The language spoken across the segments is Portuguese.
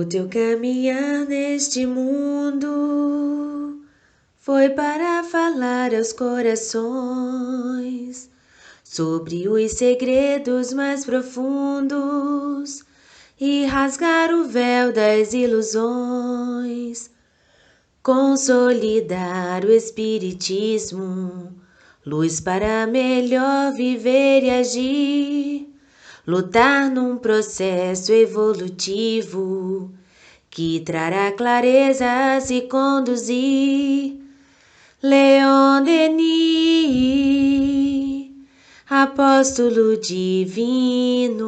teu caminhar neste mundo foi para falar aos corações sobre os segredos mais profundos e rasgar o véu das ilusões, consolidar o espiritismo, luz para melhor viver e agir, lutar num processo evolutivo que trará clareza a se conduzir. Leon Denis, apóstolo divino,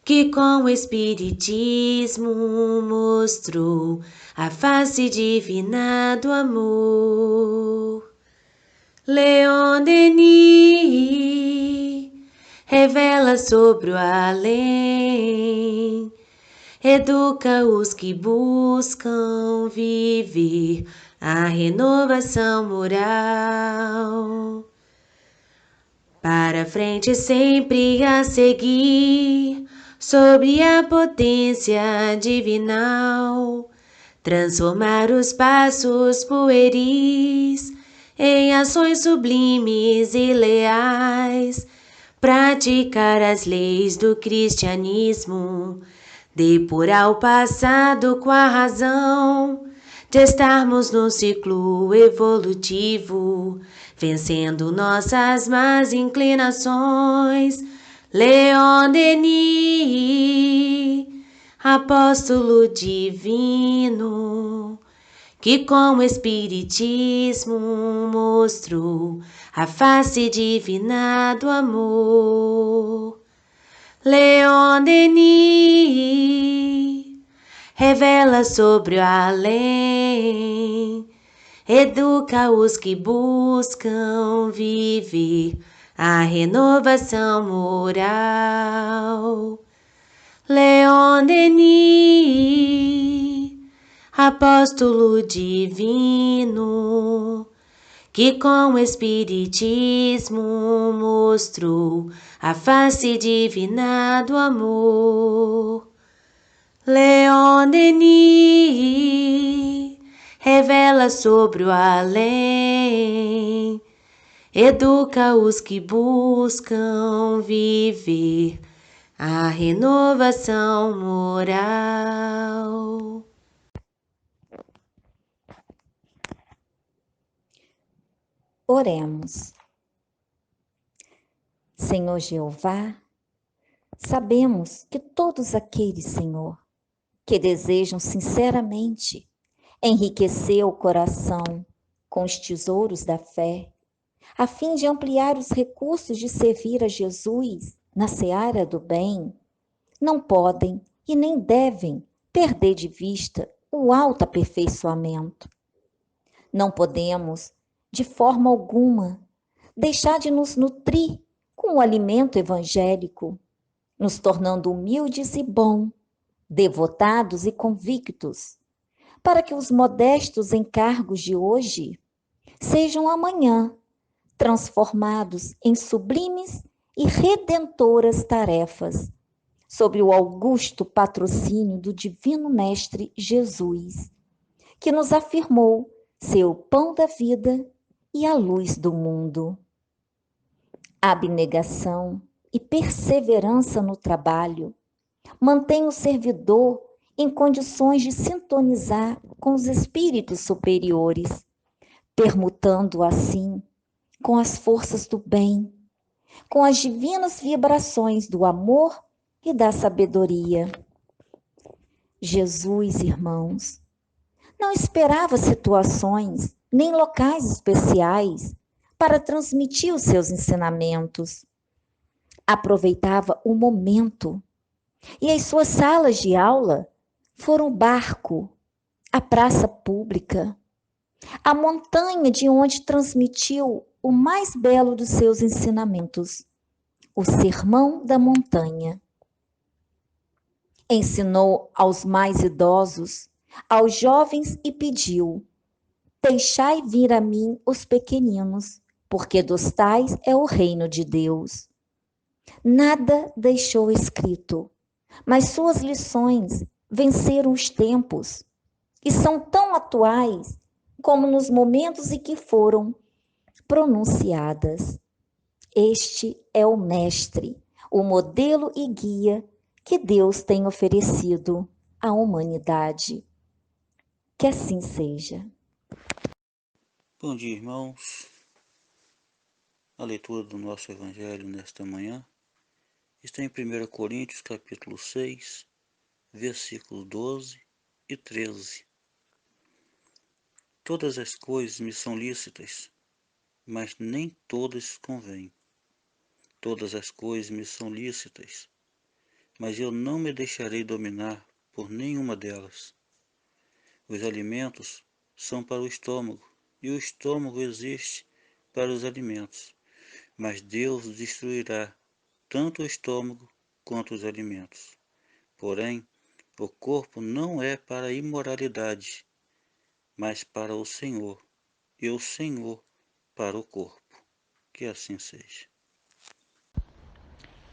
que com o espiritismo mostrou a face divina do amor. Leon Denis revela sobre o além, educa os que buscam viver a renovação moral. Para frente sempre a seguir, sobre a potência divinal, transformar os passos pueris em ações sublimes e leais, praticar as leis do cristianismo, depurar o passado com a razão, de estarmos num ciclo evolutivo, vencendo nossas más inclinações. Leon Denis, apóstolo divino, que com o espiritismo mostrou a face divina do amor. Leon Denis revela sobre o além, educa os que buscam viver a renovação moral. Leon Denis, apóstolo divino, que com o espiritismo mostrou a face divina do amor. Leon Denis revela sobre o além, educa os que buscam viver a renovação moral. Oremos. Senhor Jeová, sabemos que todos aqueles, Senhor, que desejam sinceramente enriquecer o coração com os tesouros da fé, a fim de ampliar os recursos de servir a Jesus na seara do bem, não podem e nem devem perder de vista o autoaperfeiçoamento. Não podemos, de forma alguma, deixar de nos nutrir com o alimento evangélico, nos tornando humildes e bons, devotados e convictos, para que os modestos encargos de hoje sejam amanhã transformados em sublimes e redentoras tarefas, sob o augusto patrocínio do Divino Mestre Jesus, que nos afirmou ser o pão da vida e a luz do mundo. Abnegação e perseverança no trabalho mantém o servidor em condições de sintonizar com os espíritos superiores, permutando assim com as forças do bem, com as divinas vibrações do amor e da sabedoria. Jesus, irmãos, não esperava situações nem locais especiais para transmitir os seus ensinamentos. Aproveitava o momento, e as suas salas de aula foram o barco, a praça pública, a montanha de onde transmitiu o mais belo dos seus ensinamentos, o Sermão da Montanha. Ensinou aos mais idosos, aos jovens e pediu: deixai vir a mim os pequeninos, porque dos tais é o reino de Deus. Nada deixou escrito, mas suas lições venceram os tempos e são tão atuais como nos momentos em que foram pronunciadas. Este é o Mestre, o modelo e guia que Deus tem oferecido à humanidade. Que assim seja. Bom dia, irmãos. A leitura do nosso Evangelho nesta manhã está em 1 Coríntios, capítulo 6, versículos 12 e 13. Todas as coisas me são lícitas, mas nem todas convêm. Todas as coisas me são lícitas, mas eu não me deixarei dominar por nenhuma delas. Os alimentos são para o estômago, e o estômago existe para os alimentos, mas Deus destruirá tanto o estômago quanto os alimentos. Porém, o corpo não é para a imoralidade, mas para o Senhor, e o Senhor para o corpo. Que assim seja.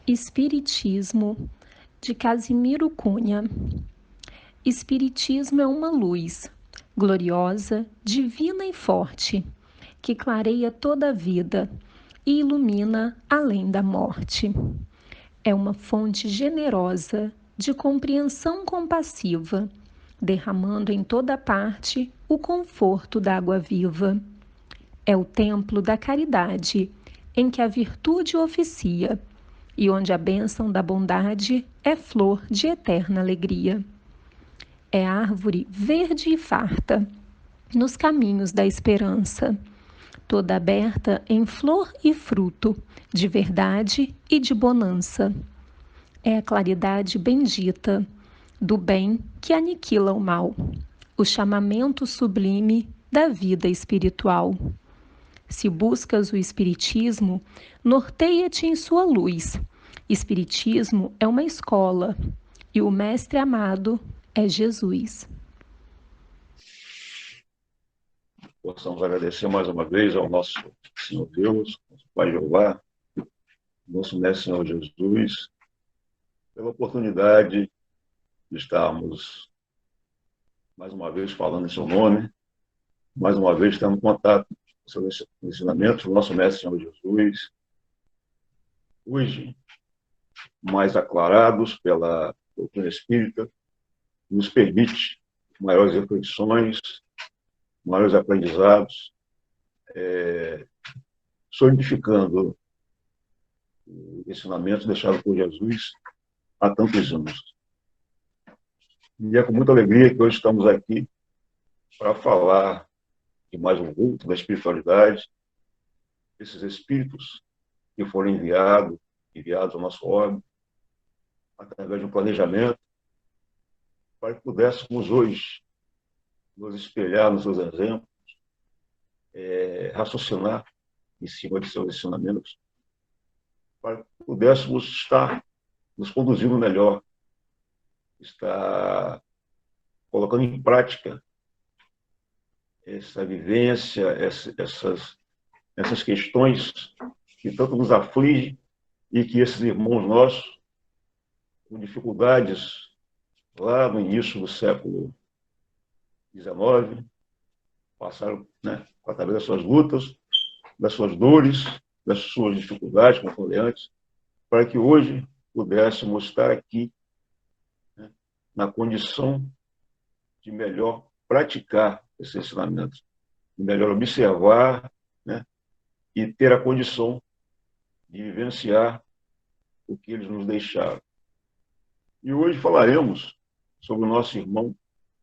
Espiritismo, de Casimiro Cunha. Espiritismo é uma luz, gloriosa, divina e forte, que clareia toda a vida e ilumina além da morte. É uma fonte generosa, de compreensão compassiva, derramando em toda parte o conforto da água viva. É o templo da caridade, em que a virtude oficia, e onde a bênção da bondade é flor de eterna alegria. É árvore verde e farta, nos caminhos da esperança, toda aberta em flor e fruto, de verdade e de bonança. É a claridade bendita, do bem que aniquila o mal, o chamamento sublime da vida espiritual. Se buscas o Espiritismo, norteia-te em sua luz. Espiritismo é uma escola e o mestre amado é Jesus. Possamos agradecer mais uma vez ao nosso Senhor Deus, nosso Pai Jeová, nosso Mestre Senhor Jesus, pela oportunidade de estarmos mais uma vez falando em seu nome, mais uma vez tendo contato com seus ensinamentos do nosso Mestre Senhor Jesus. Hoje, mais aclarados pela doutrina espírita, nos permite maiores reflexões, maiores aprendizados, solidificando o ensinamento deixado por Jesus há tantos anos. E é com muita alegria que hoje estamos aqui para falar de mais um vulto da espiritualidade, esses espíritos que foram enviados ao nosso órgão, através de um planejamento, para que pudéssemos hoje nos espelhar nos seus exemplos, raciocinar em cima de seus ensinamentos, para que pudéssemos estar nos conduzindo melhor, estar colocando em prática essa vivência, essas questões que tanto nos afligem e que esses irmãos nossos, com dificuldades lá no início do século XIX, passaram, através das suas lutas, das suas dores, das suas dificuldades, como falei antes, para que hoje pudéssemos estar aqui, na condição de melhor praticar esse ensinamento, de melhor observar, e ter a condição de vivenciar o que eles nos deixaram. E hoje falaremos sobre o nosso irmão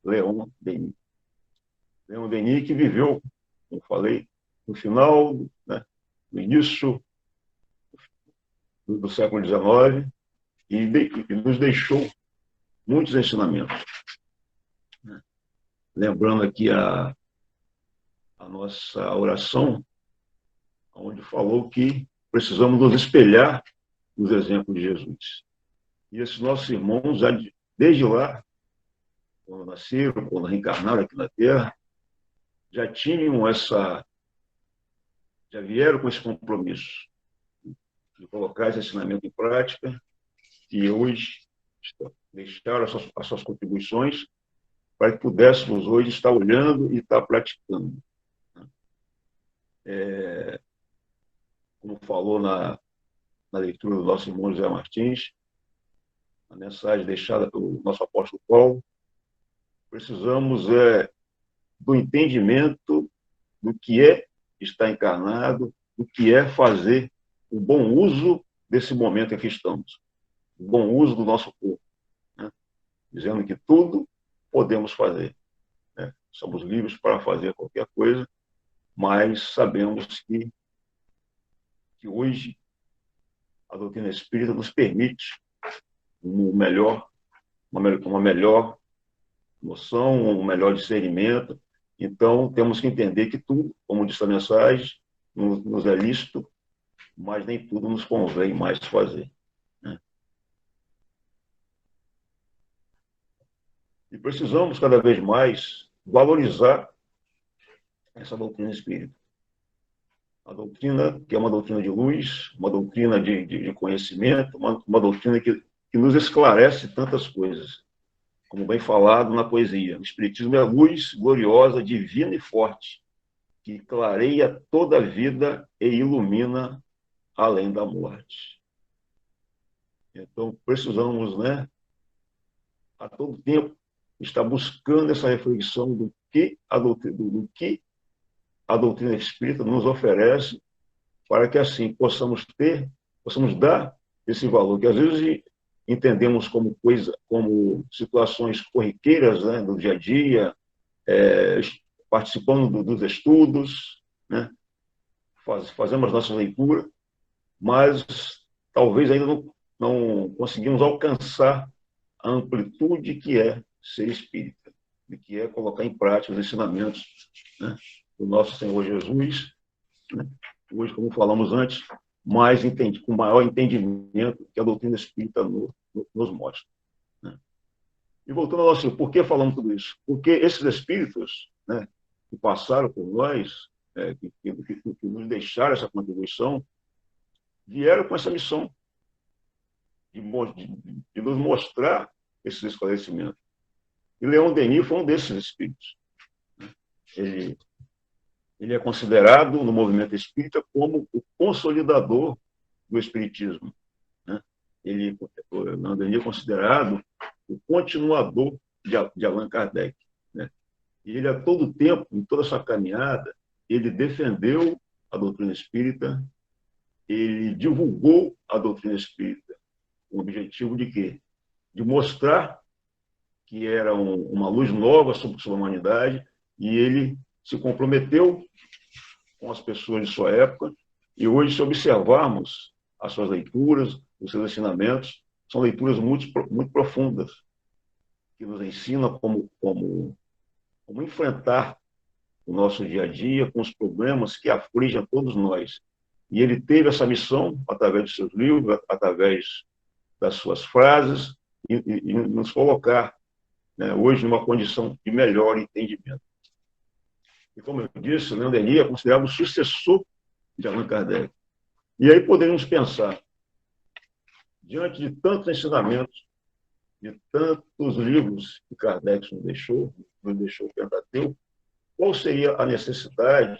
Leon Denis. Leon Denis, que viveu, como falei, no final, no início do século XIX, e nos deixou muitos ensinamentos. Lembrando aqui a nossa oração, onde falou que precisamos nos espelhar nos exemplos de Jesus. E esses nossos irmãos, já desde lá, quando nasceram, quando reencarnaram aqui na Terra, já vieram com esse compromisso de colocar esse ensinamento em prática, e hoje deixaram as suas contribuições para que pudéssemos hoje estar olhando e estar praticando. Como falou na leitura do nosso irmão José Martins, a mensagem deixada pelo nosso apóstolo Paulo, precisamos do entendimento do que é estar encarnado, do que é fazer o bom uso desse momento em que estamos, o bom uso do nosso corpo, né? Dizendo que tudo podemos fazer, né? Somos livres para fazer qualquer coisa, mas sabemos que hoje a doutrina espírita nos permite uma melhor noção, um melhor discernimento. Então, temos que entender que tudo, como disse a mensagem, nos é lícito, mas nem tudo nos convém mais fazer, né? E precisamos, cada vez mais, valorizar essa doutrina espírita. A doutrina que é uma doutrina de luz, uma doutrina de conhecimento, uma doutrina que nos esclarece tantas coisas. Como bem falado na poesia, o Espiritismo é luz gloriosa, divina e forte, que clareia toda a vida e ilumina além da morte. Então, precisamos, né, a todo tempo, estar buscando essa reflexão do que a doutrina espírita nos oferece, para que, assim, possamos dar esse valor, que às vezes entendemos como situações corriqueiras, né, do dia a dia, participando dos estudos, né, fazemos nossa leitura, mas talvez ainda não conseguimos alcançar a amplitude que é ser espírita, e que é colocar em prática os ensinamentos, né, do nosso Senhor Jesus, né, hoje, como falamos antes, com maior entendimento que a doutrina espírita nos mostra, né? E voltando ao nosso, por que falamos tudo isso? Porque esses espíritos, né, que passaram por nós, que nos deixaram essa contribuição, vieram com essa missão de nos mostrar esses esclarecimentos. E Leon Denis foi um desses espíritos. Ele é considerado, no movimento espírita, como o consolidador do espiritismo, né? Leon Denis é considerado o continuador de Allan Kardec, né? E ele, a todo tempo, em toda a sua caminhada, ele defendeu a doutrina espírita, ele divulgou a doutrina espírita, com o objetivo de quê? De mostrar que era uma luz nova sobre a humanidade, e ele se comprometeu com as pessoas de sua época, e hoje, se observarmos as suas leituras, os seus ensinamentos, são leituras muito, muito profundas, que nos ensinam como enfrentar o nosso dia a dia com os problemas que afligem a todos nós. E ele teve essa missão, através de seus livros, através das suas frases, e nos colocar, né, hoje numa condição de melhor entendimento. E como eu disse, Leon Denis é considerado o sucessor de Allan Kardec. E aí podemos pensar, diante de tantos ensinamentos, de tantos livros que Kardec nos deixou o Pentateuco, qual seria a necessidade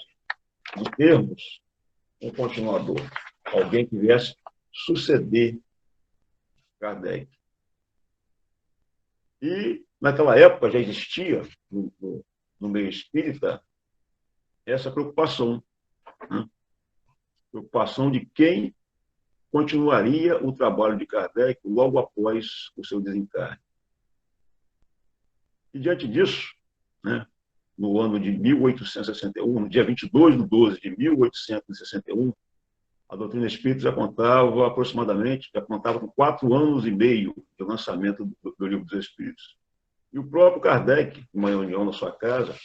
de termos um continuador, alguém que viesse suceder Kardec? E, naquela época, já existia no meio espírita essa preocupação, né? Preocupação de quem continuaria o trabalho de Kardec logo após o seu desencarne. E, diante disso, né, no ano de 1861, no dia 22 de 12 de 1861, a doutrina espírita já contava com 4 anos e meio de lançamento do Livro dos Espíritos. E o próprio Kardec, em uma reunião na sua casa,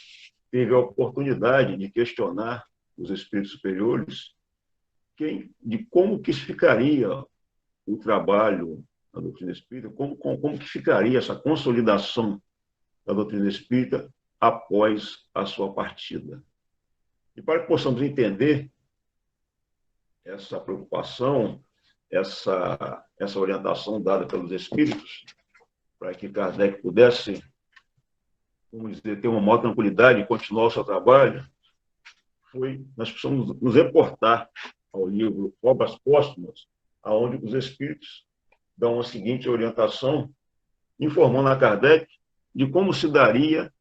teve a oportunidade de questionar os espíritos superiores de como que ficaria o trabalho da doutrina espírita, como que ficaria essa consolidação da doutrina espírita após a sua partida. E para que possamos entender essa preocupação, essa orientação dada pelos espíritos, para que Kardec pudesse, vamos dizer, ter uma maior tranquilidade e continuar o seu trabalho, nós precisamos nos reportar ao livro Obras Póstumas, onde os espíritos dão a seguinte orientação, informando a Kardec de como se daria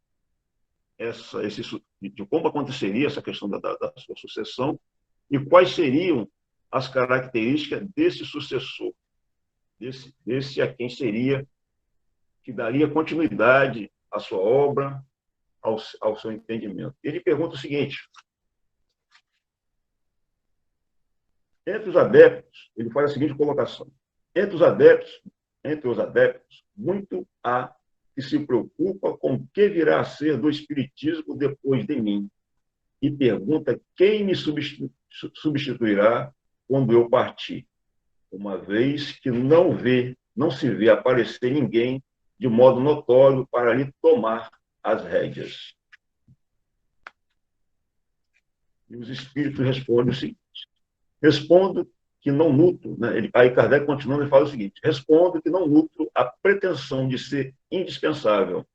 de como aconteceria essa questão da sua sucessão e quais seriam as características desse sucessor, desse a quem seria, que daria continuidade à sua obra, ao seu entendimento. Ele pergunta o seguinte: entre os adeptos, ele faz a seguinte colocação: entre os adeptos, muito há que se preocupa com o que virá a ser do espiritismo depois de mim e pergunta quem me substituirá quando eu partir, uma vez que não se vê aparecer ninguém de modo notório para lhe tomar as rédeas. E os espíritos respondem o seguinte: respondo que não nutro, né? Aí Kardec continuando, ele fala o seguinte: respondo que não nutro a pretensão de ser indispensável,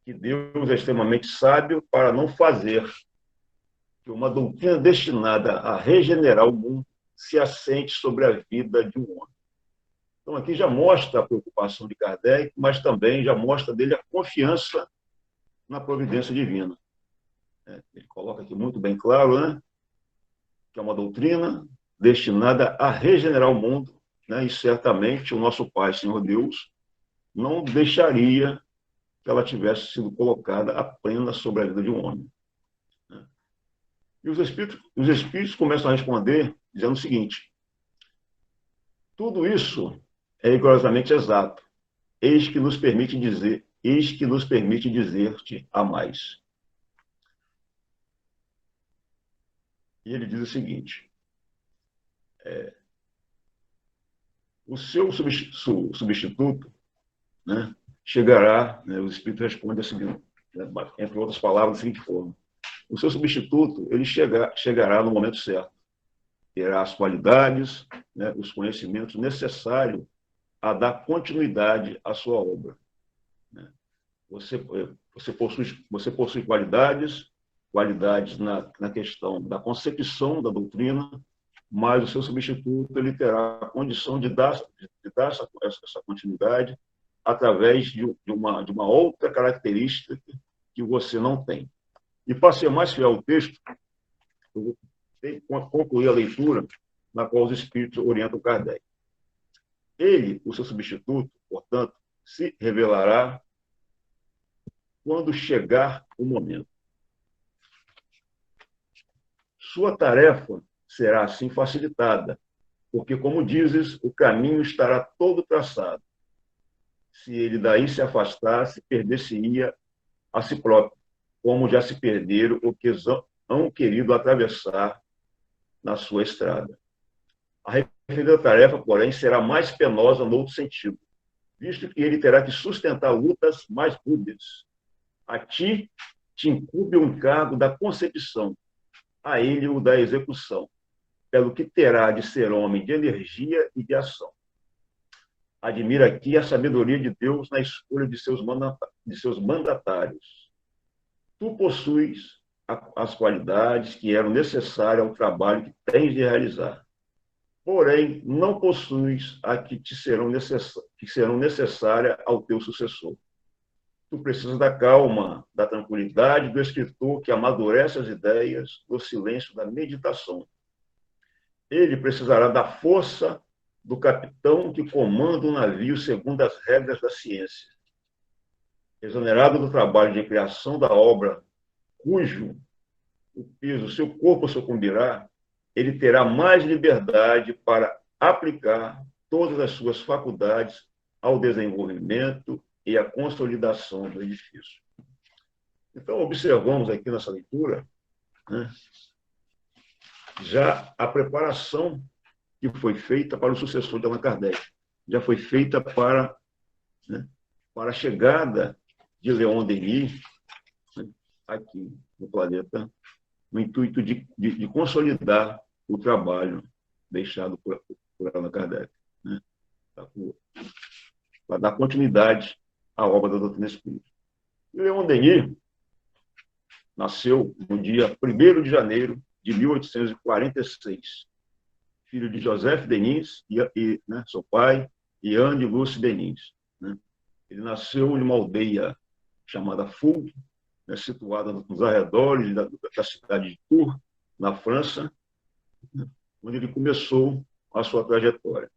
que Deus é extremamente sábio para não fazer que uma doutrina destinada a regenerar o mundo se assente sobre a vida de um homem. Então, aqui já mostra a preocupação de Kardec, mas também já mostra dele a confiança na providência divina. Ele coloca aqui muito bem claro, né, que é uma doutrina destinada a regenerar o mundo, né, e certamente o nosso Pai, Senhor Deus, não deixaria que ela tivesse sido colocada apenas sobre a vida de um homem. E os espíritos começam a responder dizendo o seguinte: tudo isso é rigorosamente exato, eis que nos permite dizer-te a mais. E ele diz o seguinte: o seu substituto, né, chegará, né, os espíritos respondem assim, né, entre outras palavras, da seguinte forma: o seu substituto, ele chegará no momento certo, terá as qualidades, né, os conhecimentos necessários a dar continuidade à sua obra. Você possui qualidades na questão da concepção da doutrina, mas o seu substituto ele terá a condição de dar essa continuidade através de uma outra característica que você não tem. E para ser mais fiel ao texto, eu vou concluir a leitura na qual os espíritos orientam Kardec. Ele, o seu substituto, portanto, se revelará quando chegar o momento. Sua tarefa será assim facilitada, porque, como dizes, o caminho estará todo traçado. Se ele daí se afastasse, perder-se-ia a si próprio, como já se perderam o que hão querido atravessar na sua estrada. A referida tarefa, porém, será mais penosa no outro sentido, visto que ele terá que sustentar lutas mais dúbias. A ti te incumbe o encargo da concepção, a ele o da execução, pelo que terá de ser homem de energia e de ação. Admira aqui a sabedoria de Deus na escolha de seus mandatários. Tu possuis as qualidades que eram necessárias ao trabalho que tens de realizar. Porém, não possuis a que serão necessárias ao teu sucessor. Tu precisas da calma, da tranquilidade do escritor que amadurece as ideias no silêncio da meditação. Ele precisará da força do capitão que comanda o navio segundo as regras da ciência. Exonerado do trabalho de criação da obra, cujo o peso seu corpo sucumbirá, ele terá mais liberdade para aplicar todas as suas faculdades ao desenvolvimento e à consolidação do edifício. Então, observamos aqui nessa leitura, né, já a preparação que foi feita para o sucessor de Allan Kardec, já foi feita para a chegada de Leon Denis, né, aqui no planeta, no intuito de consolidar o trabalho deixado por Allan Kardec. Né? para dar continuidade à obra da doutrina espírita. E Leon Denis nasceu no dia 1º de janeiro de 1846, filho de Joseph Denis né, seu pai, e Anne Luce Denis. Né? Ele nasceu em uma aldeia chamada Foug, né, situada nos arredores da cidade de Tours, na França, né, onde ele começou a sua trajetória.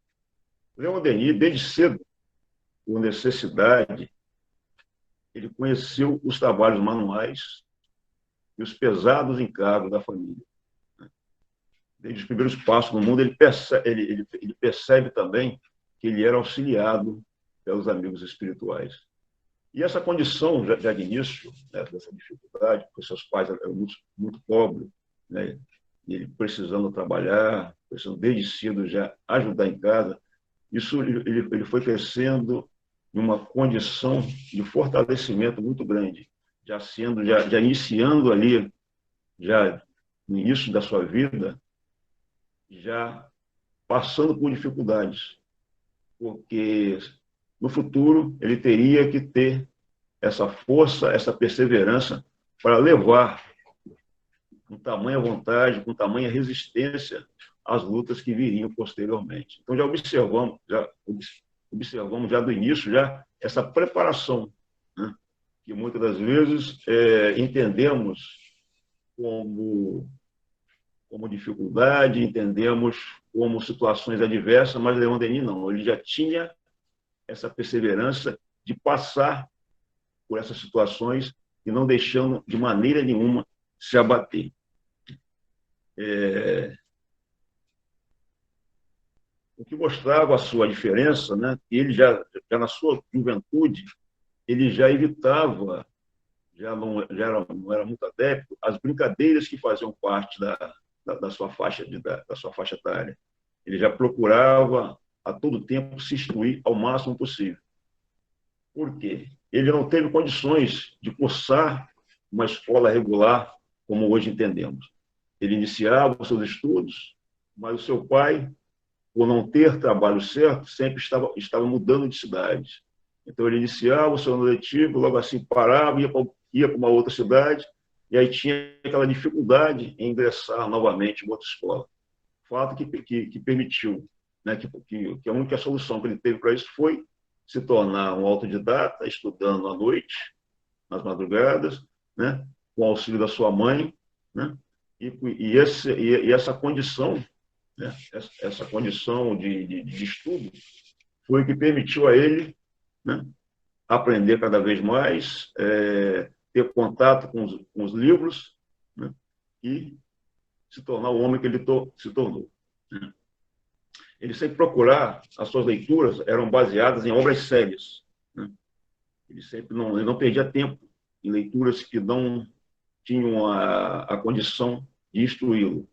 Leon Denis, desde cedo, por necessidade, ele conheceu os trabalhos manuais e os pesados encargos da família. Desde os primeiros passos no mundo, ele percebe também que ele era auxiliado pelos amigos espirituais. E essa condição, já de início, né, dessa dificuldade, porque seus pais eram muito pobres, né, e ele precisando trabalhar, precisando desde cedo já ajudar em casa, isso ele foi crescendo em uma condição de fortalecimento muito grande, já iniciando ali, já no início da sua vida, já passando por dificuldades, porque no futuro ele teria que ter essa força, essa perseverança para levar com tamanha vontade, com tamanha resistência às lutas que viriam posteriormente. Então já observamos já do início já essa preparação, né, que muitas das vezes entendemos como dificuldade, entendemos como situações adversas, mas Leon Denis não, ele já tinha essa perseverança de passar por essas situações e não deixando de maneira nenhuma se abater. O que mostrava a sua diferença, né? Ele já na sua juventude, ele já evitava, não era muito adepto às brincadeiras que faziam parte da sua faixa etária. Ele já procurava a todo tempo se instruir ao máximo possível. Por quê? Ele não teve condições de cursar uma escola regular como hoje entendemos. Ele iniciava os seus estudos, mas o seu pai, por não ter trabalho certo, sempre estava mudando de cidade. Então, ele iniciava o seu ano letivo, logo assim parava, ia para uma outra cidade, e aí tinha aquela dificuldade em ingressar novamente em outra escola. Fato que permitiu, né, que a única solução que ele teve para isso foi se tornar um autodidata, estudando à noite, nas madrugadas, né, com o auxílio da sua mãe, né, e essa condição, né, essa condição de estudo foi o que permitiu a ele, né, aprender cada vez mais, ter contato com os livros, né, e se tornar o homem que ele se tornou. Né. Ele sempre procurar, as suas leituras eram baseadas em obras sérias. Né. Ele não perdia tempo em leituras que não tinham a condição de instruí-lo.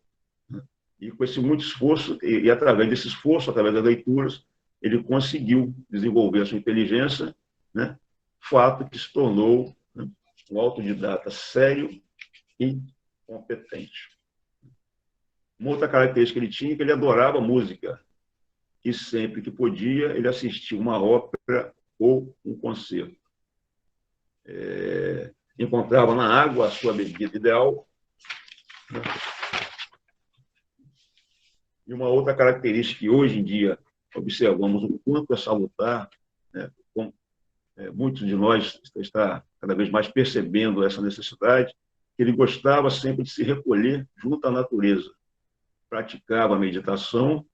Né. E com esse muito esforço, e através desse esforço, através das leituras, ele conseguiu desenvolver a sua inteligência, né, fato que se tornou, né, um autodidata sério e competente. Uma outra característica que ele tinha é que ele adorava música, e sempre que podia, ele assistia uma ópera ou um concerto. Encontrava na água a sua bebida ideal. Né? E uma outra característica que hoje em dia observamos o quanto é salutar, né? Muitos de nós está cada vez mais percebendo essa necessidade, que ele gostava sempre de se recolher junto à natureza. Praticava a meditação,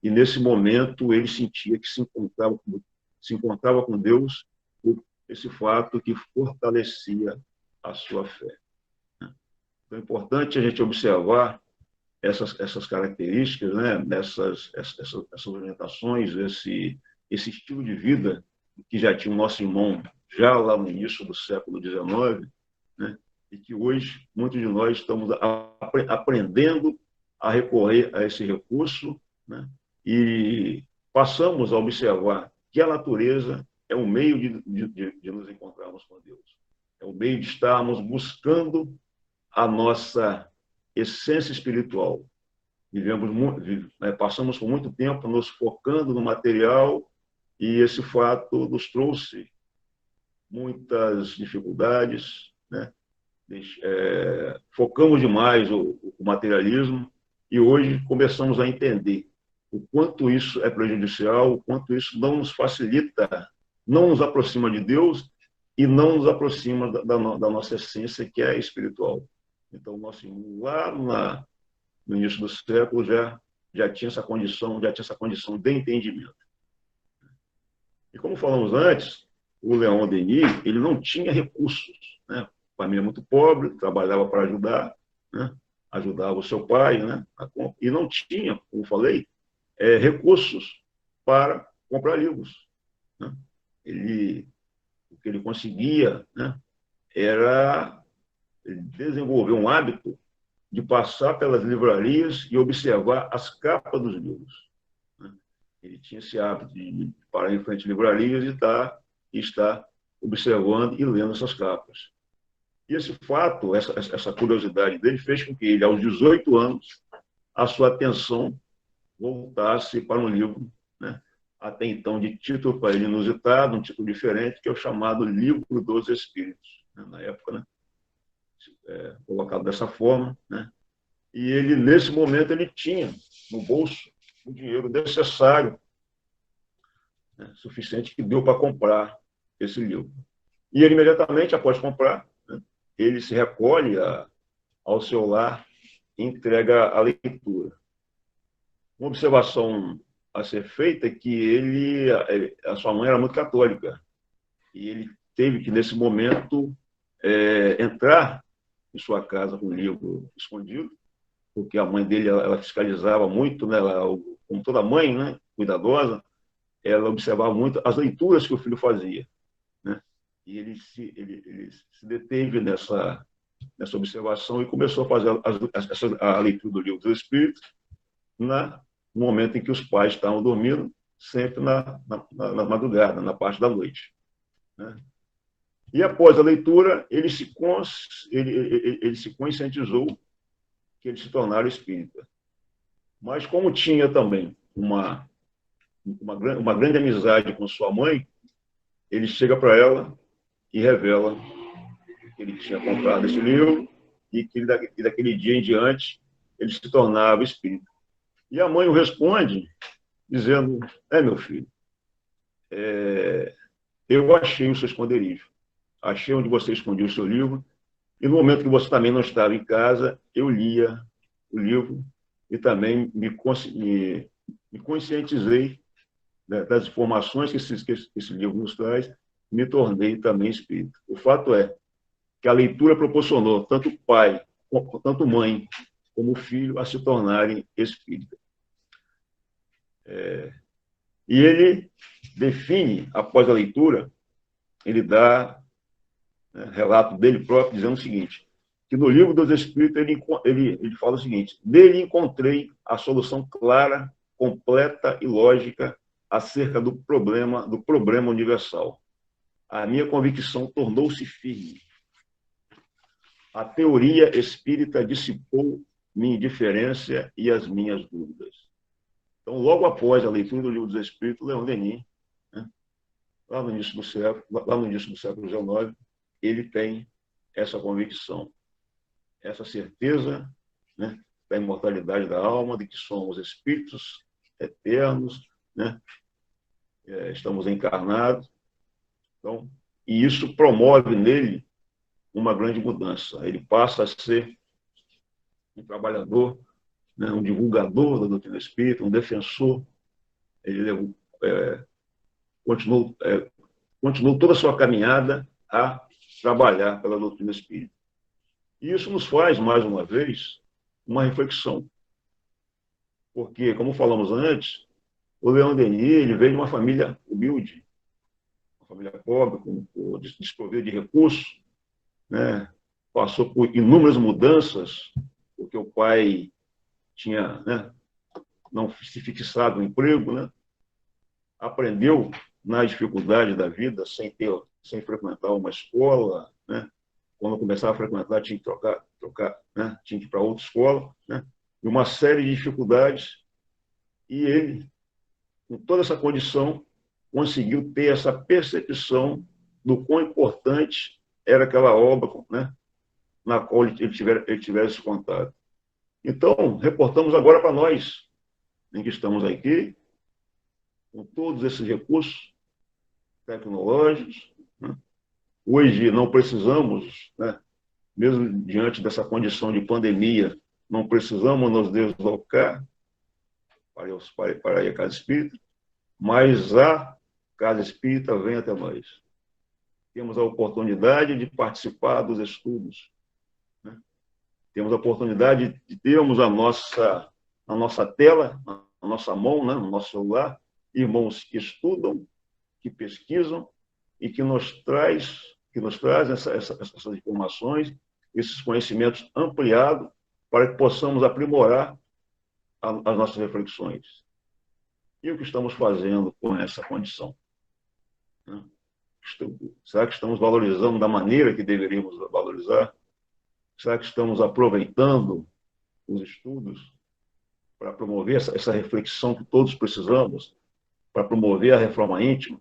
e nesse momento ele sentia que se encontrava com Deus por esse fato que fortalecia a sua fé. Então é importante a gente observar essas características, né, essas orientações, esse estilo de vida que já tinha o nosso irmão já lá no início do século XIX, né, e que hoje muitos de nós estamos aprendendo a recorrer a esse recurso, né, e passamos a observar que a natureza é um meio de nos encontrarmos com Deus, é um meio de estarmos buscando a nossa essência espiritual. Passamos por muito tempo nos focando no material e esse fato nos trouxe muitas dificuldades, né? Focamos demais o materialismo e hoje começamos a entender o quanto isso é prejudicial, o quanto isso não nos facilita, não nos aproxima de Deus e não nos aproxima da nossa essência, que é espiritual. Então, nosso irmão, lá no início do século, já tinha essa condição de entendimento. E como falamos antes, o Leon Denis, ele não tinha recursos, né? Família muito pobre, trabalhava para ajudar, né? Ajudava o seu pai, né? E não tinha, como falei, recursos para comprar livros, né? O que ele conseguia, né, era desenvolver um hábito de passar pelas livrarias e observar as capas dos livros, né? Ele tinha esse hábito de parar em frente a livrarias e estar observando e lendo essas capas. E esse fato, essa curiosidade dele, fez com que ele, aos 18 anos, a sua atenção voltasse para um livro, né, até então de título para ele inusitado, um título diferente, que é o chamado Livro dos Espíritos, né, na época, né, colocado dessa forma, né. E ele, nesse momento, ele tinha no bolso o dinheiro necessário, né, suficiente, que deu para comprar esse livro. E ele, imediatamente após comprar, né, ele se recolhe ao seu lar e entrega a leitura. Uma observação a ser feita é que a sua mãe era muito católica e ele teve que, nesse momento, entrar em sua casa com o livro escondido, porque a mãe dele ela fiscalizava muito, né, como toda mãe, né, cuidadosa, ela observava muito as leituras que o filho fazia, né? E ele se deteve nessa observação e começou a fazer a leitura do Livro dos Espíritos no momento em que os pais estavam dormindo, sempre na madrugada, na parte da noite, né? E após a leitura, ele se conscientizou que ele se tornara espírita. Mas como tinha também uma grande amizade com sua mãe, ele chega para ela e revela que ele tinha comprado esse livro e que daquele dia em diante ele se tornava espírita. E a mãe o responde dizendo: meu filho, eu achei o seu esconderijo, achei onde você escondia o seu livro, e no momento que você também não estava em casa, eu lia o livro e também me conscientizei, né, das informações que esse livro nos traz, me tornei também espírita. O fato é que a leitura proporcionou tanto pai, tanto mãe, como filho a se tornarem espíritas. E ele define, após a leitura, ele dá, né, relato dele próprio, dizendo o seguinte, que no Livro dos Espíritos ele fala o seguinte: nele encontrei a solução clara, completa e lógica acerca do problema universal. A minha convicção tornou-se firme. A teoria espírita dissipou minha indiferença e as minhas dúvidas. Então, logo após a leitura do Livro dos Espíritos, Leon Denis, né, lá no início do século XIX, ele tem essa convicção, essa certeza, né, da imortalidade da alma, de que somos espíritos eternos, né, estamos encarnados. Então, e isso promove nele uma grande mudança. Ele passa a ser um trabalhador, né, um divulgador da doutrina espírita, um defensor. Ele continuou toda a sua caminhada a trabalhar pela doutrina espírita. E isso nos faz, mais uma vez, uma reflexão. Porque, como falamos antes, o Leon Denis ele veio de uma família humilde, uma família pobre, desprovida de recursos, né? Passou por inúmeras mudanças, porque o pai tinha, né, não se fixado no emprego, né? Aprendeu nas dificuldades da vida, sem frequentar uma escola, né? Quando começava a frequentar, tinha que trocar, né? Tinha que ir para outra escola, né? E uma série de dificuldades. E ele, com toda essa condição, conseguiu ter essa percepção do quão importante era aquela obra, né, na qual ele tivesse contato. Então, reportamos agora para nós, em que estamos aqui, com todos esses recursos tecnológicos, né? Hoje não precisamos, né, mesmo diante dessa condição de pandemia, não precisamos nos deslocar para ir à Casa Espírita, mas a Casa Espírita vem até nós. Temos a oportunidade de participar dos estudos, né? Temos a oportunidade de termos na nossa tela, na nossa mão, né, no nosso celular, irmãos que estudam, que pesquisam e que nos trazem essas informações, esses conhecimentos ampliados, para que possamos aprimorar as nossas reflexões. E o que estamos fazendo com essa condição? Será que estamos valorizando da maneira que deveríamos valorizar? Será que estamos aproveitando os estudos para promover essa reflexão que todos precisamos, para promover a reforma íntima?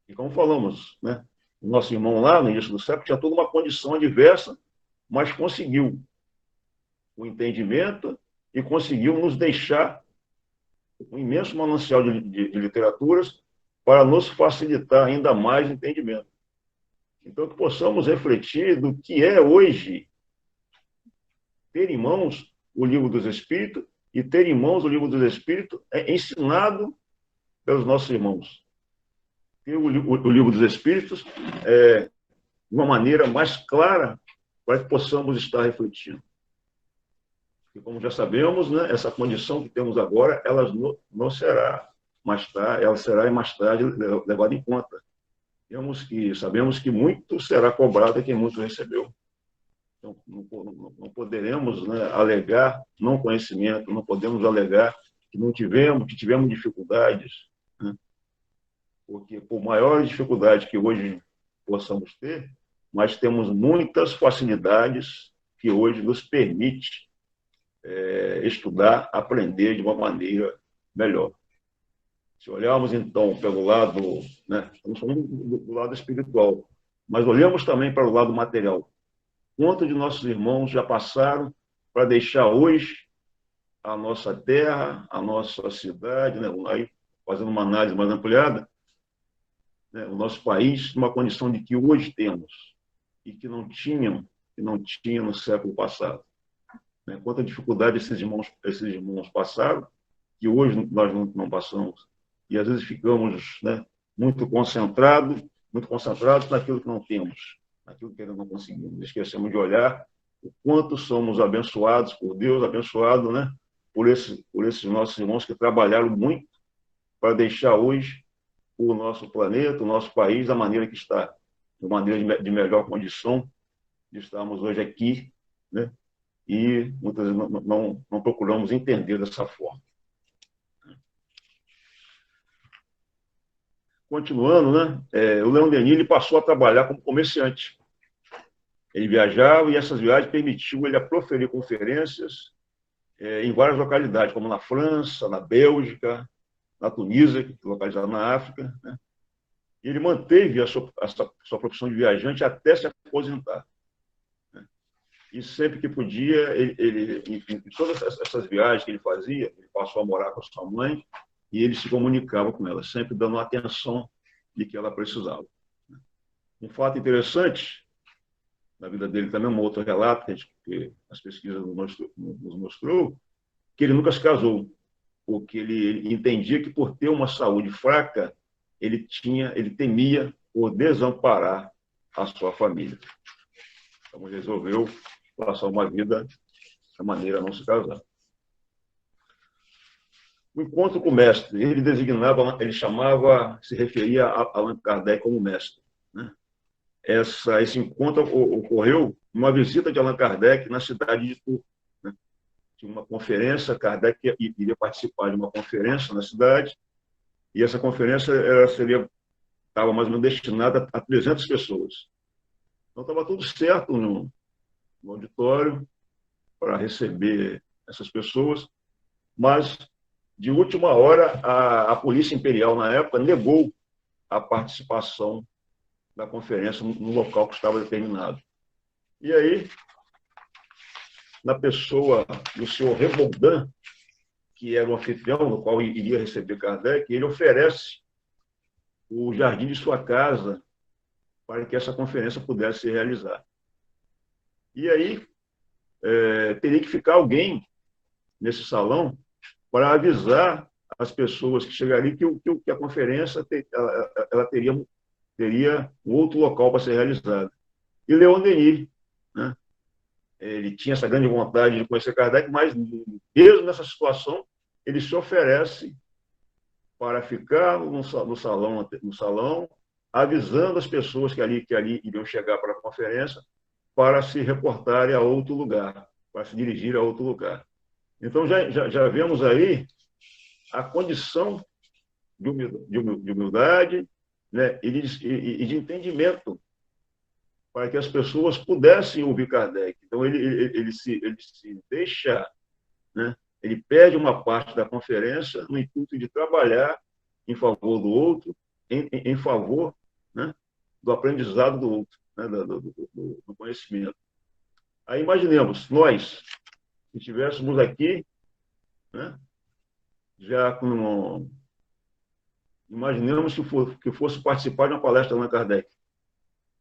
E como falamos, né, o nosso irmão lá no início do século tinha toda uma condição adversa, mas conseguiu o entendimento e conseguiu nos deixar um imenso manancial de literaturas para nos facilitar ainda mais o entendimento. Então, que possamos refletir do que é hoje ter em mãos o Livro dos Espíritos e ter em mãos o Livro dos Espíritos ensinado pelos nossos irmãos. Ter o Livro dos Espíritos de uma maneira mais clara para que possamos estar refletindo. E como já sabemos, né, essa condição que temos agora, ela não será mais tarde, ela será mais tarde levada em conta. Sabemos que muito será cobrado a quem muito recebeu. Então, não poderemos, né, alegar não conhecimento, não podemos alegar que tivemos dificuldades, né? Porque por maiores dificuldades que hoje possamos ter, mas temos muitas facilidades que hoje nos permite estudar, aprender de uma maneira melhor. Se olharmos, então, pelo lado, né, estamos falando do lado espiritual, mas olhamos também para o lado material. Quantos de nossos irmãos já passaram para deixar hoje a nossa terra, a nossa cidade, né, aí, fazendo uma análise mais ampliada, né, o nosso país, numa condição de que hoje temos e que não tinha no século passado. Né? Quanta dificuldade esses irmãos passaram, que hoje nós não passamos. E às vezes ficamos, né, muito concentrados naquilo que não temos, naquilo que ainda não conseguimos. Esquecemos de olhar o quanto somos abençoados por Deus, abençoados, né, por esses nossos irmãos que trabalharam muito para deixar hoje o nosso planeta, o nosso país da maneira que está, de maneira de melhor condição de estarmos hoje aqui, né, e muitas vezes não procuramos entender dessa forma. Continuando, né, o Leon Denis ele passou a trabalhar como comerciante. Ele viajava e essas viagens permitiam ele a proferir conferências em várias localidades, como na França, na Bélgica, na Tunísia, que é localizada na África, né? E ele manteve a sua profissão de viajante até se aposentar, né? E sempre que podia, em todas essas viagens que ele fazia, ele passou a morar com a sua mãe e ele se comunicava com ela, sempre dando a atenção de que ela precisava. Um fato interessante na vida dele também, um outro relato que as pesquisas nos mostrou, que ele nunca se casou, porque ele entendia que por ter uma saúde fraca, ele temia por desamparar a sua família. Então ele resolveu passar uma vida da maneira a não se casar. O encontro com o mestre, ele se referia a Allan Kardec como mestre, né? Esse encontro ocorreu numa visita de Allan Kardec na cidade de Tours, né? Tinha uma conferência, Kardec iria participar de uma conferência na cidade, e essa conferência estava mais ou menos destinada a 300 pessoas. Então estava tudo certo no auditório para receber essas pessoas, mas de última hora, a Polícia Imperial, na época, negou a participação da conferência no local que estava determinado. E aí, na pessoa do senhor Reboldan, que era o anfitrião, no qual iria receber Kardec, ele oferece o jardim de sua casa para que essa conferência pudesse se realizar. E aí, teria que ficar alguém nesse salão para avisar as pessoas que chegariam que a conferência ela teria um outro local para ser realizada. E Leon Denis, né? Ele tinha essa grande vontade de conhecer Kardec, mas mesmo nessa situação, ele se oferece para ficar no salão, avisando as pessoas que ali iriam chegar para a conferência, para se reportarem a outro lugar, para se dirigir a outro lugar. Então, já vemos aí a condição de humildade, né, e de entendimento para que as pessoas pudessem ouvir Kardec. Então, ele se deixa, né, ele perde uma parte da conferência no intuito de trabalhar em favor do outro, em favor, né, do aprendizado do outro, né, do conhecimento. Aí imaginemos, nós, se estivéssemos aqui, né, já com... Imaginemos que fosse participar de uma palestra de Allan Kardec.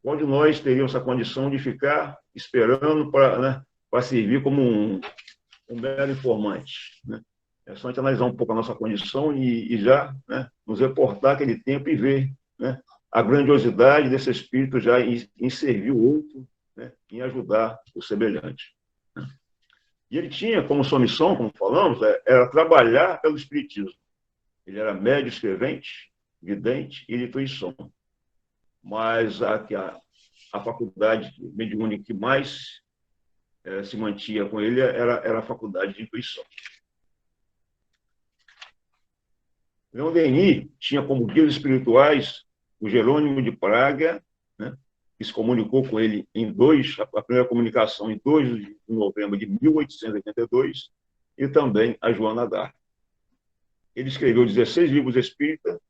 Qual de nós teria essa condição de ficar esperando para servir como um mero informante, né? É só a gente analisar um pouco a nossa condição e já, né, nos reportar aquele tempo e ver, né, a grandiosidade desse espírito já em servir o outro, né, em ajudar o semelhante. Né? E ele tinha como sua missão, como falamos, era trabalhar pelo espiritismo. Ele era médio escrevente, vidente e intuição. Mas a faculdade mediúnica que mais se mantinha com ele era a faculdade de intuição. Leon Denis tinha como guias espirituais o Jerônimo de Praga, né, que se comunicou com ele a primeira comunicação em 2 de novembro de 1882, e também a Joana d'Arc. Ele escreveu 16 livros espíritas,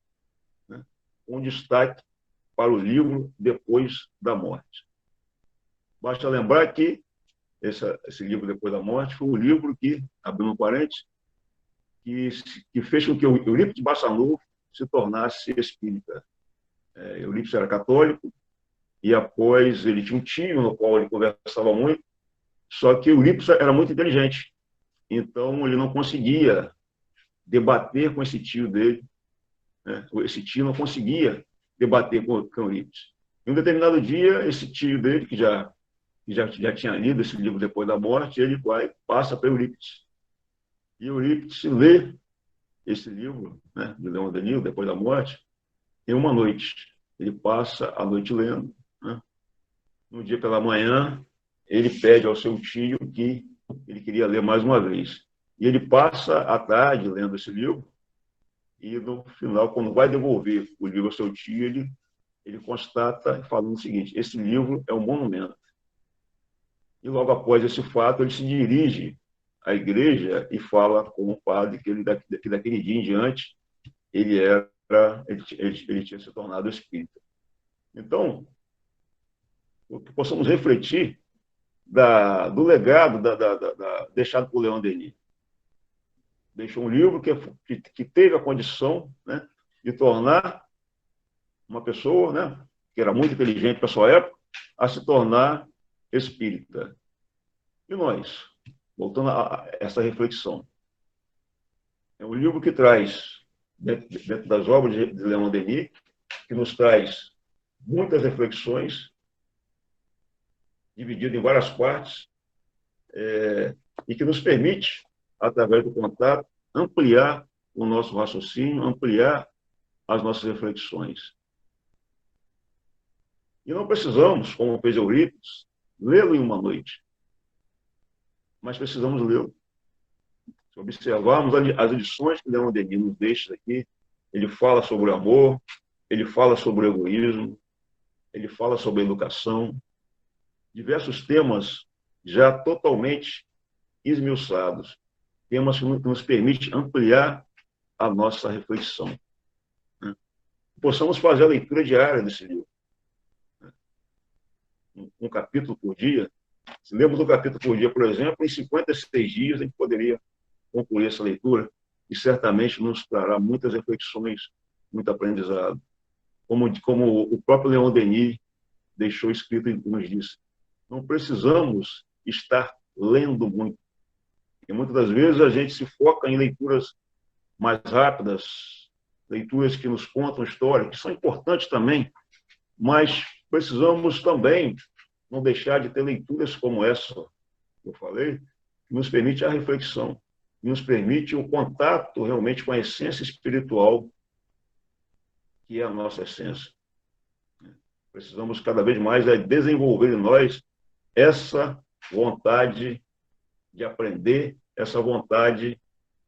né, com destaque para o livro Depois da Morte. Basta lembrar que esse livro Depois da Morte foi o livro que, abrindo um parênteses, que fez com que o Eurípides Bassanufo se tornasse espírita. Eurípides era católico, e após ele tinha um tio no qual ele conversava muito, só que Eurípides era muito inteligente, então ele não conseguia debater com esse tio dele, né? Esse tio não conseguia debater com Eurípides. Em um determinado dia, esse tio dele, que já tinha lido esse livro Depois da Morte, ele passa para Eurípides. E Eurípides lê esse livro, né, de Leon Denis, Depois da Morte, em uma noite. Ele passa a noite lendo, né? No dia pela manhã, ele pede ao seu tio que ele queria ler mais uma vez. E ele passa a tarde lendo esse livro, e no final, quando vai devolver o livro ao seu tio, ele constata, falando o seguinte: esse livro é um monumento. E logo após esse fato, ele se dirige à igreja e fala com o padre que daquele dia em diante ele tinha se tornado espírita. Então, o que possamos refletir do legado deixado por Leon Denis. Deixou um livro que teve a condição, né, de tornar uma pessoa, né, que era muito inteligente para a sua época, a se tornar espírita. E nós, voltando a essa reflexão, é um livro que traz, dentro das obras de Leon Denis, que nos traz muitas reflexões, dividido em várias partes, e que nos permite, através do contato, ampliar o nosso raciocínio, ampliar as nossas reflexões. E não precisamos, como fez Eurípides, lê-lo em uma noite, mas precisamos lê-lo. Se observarmos as lições que Leon Denis nos deixa aqui, ele fala sobre o amor, ele fala sobre o egoísmo, ele fala sobre a educação, diversos temas já totalmente esmiuçados, temas que nos permitem ampliar a nossa reflexão. Né? Possamos fazer a leitura diária desse livro. Um capítulo por dia. Se lemos um capítulo por dia, por exemplo, em 56 dias a gente poderia concluir essa leitura e certamente nos trará muitas reflexões, muito aprendizado. Como o próprio Leon Denis deixou escrito e nos disse, não precisamos estar lendo muito. E muitas das vezes a gente se foca em leituras mais rápidas, leituras que nos contam história, que são importantes também, mas precisamos também não deixar de ter leituras como essa que eu falei, que nos permite a reflexão, que nos permite o contato realmente com a essência espiritual, que é a nossa essência. Precisamos cada vez mais desenvolver em nós essa vontade de aprender, essa vontade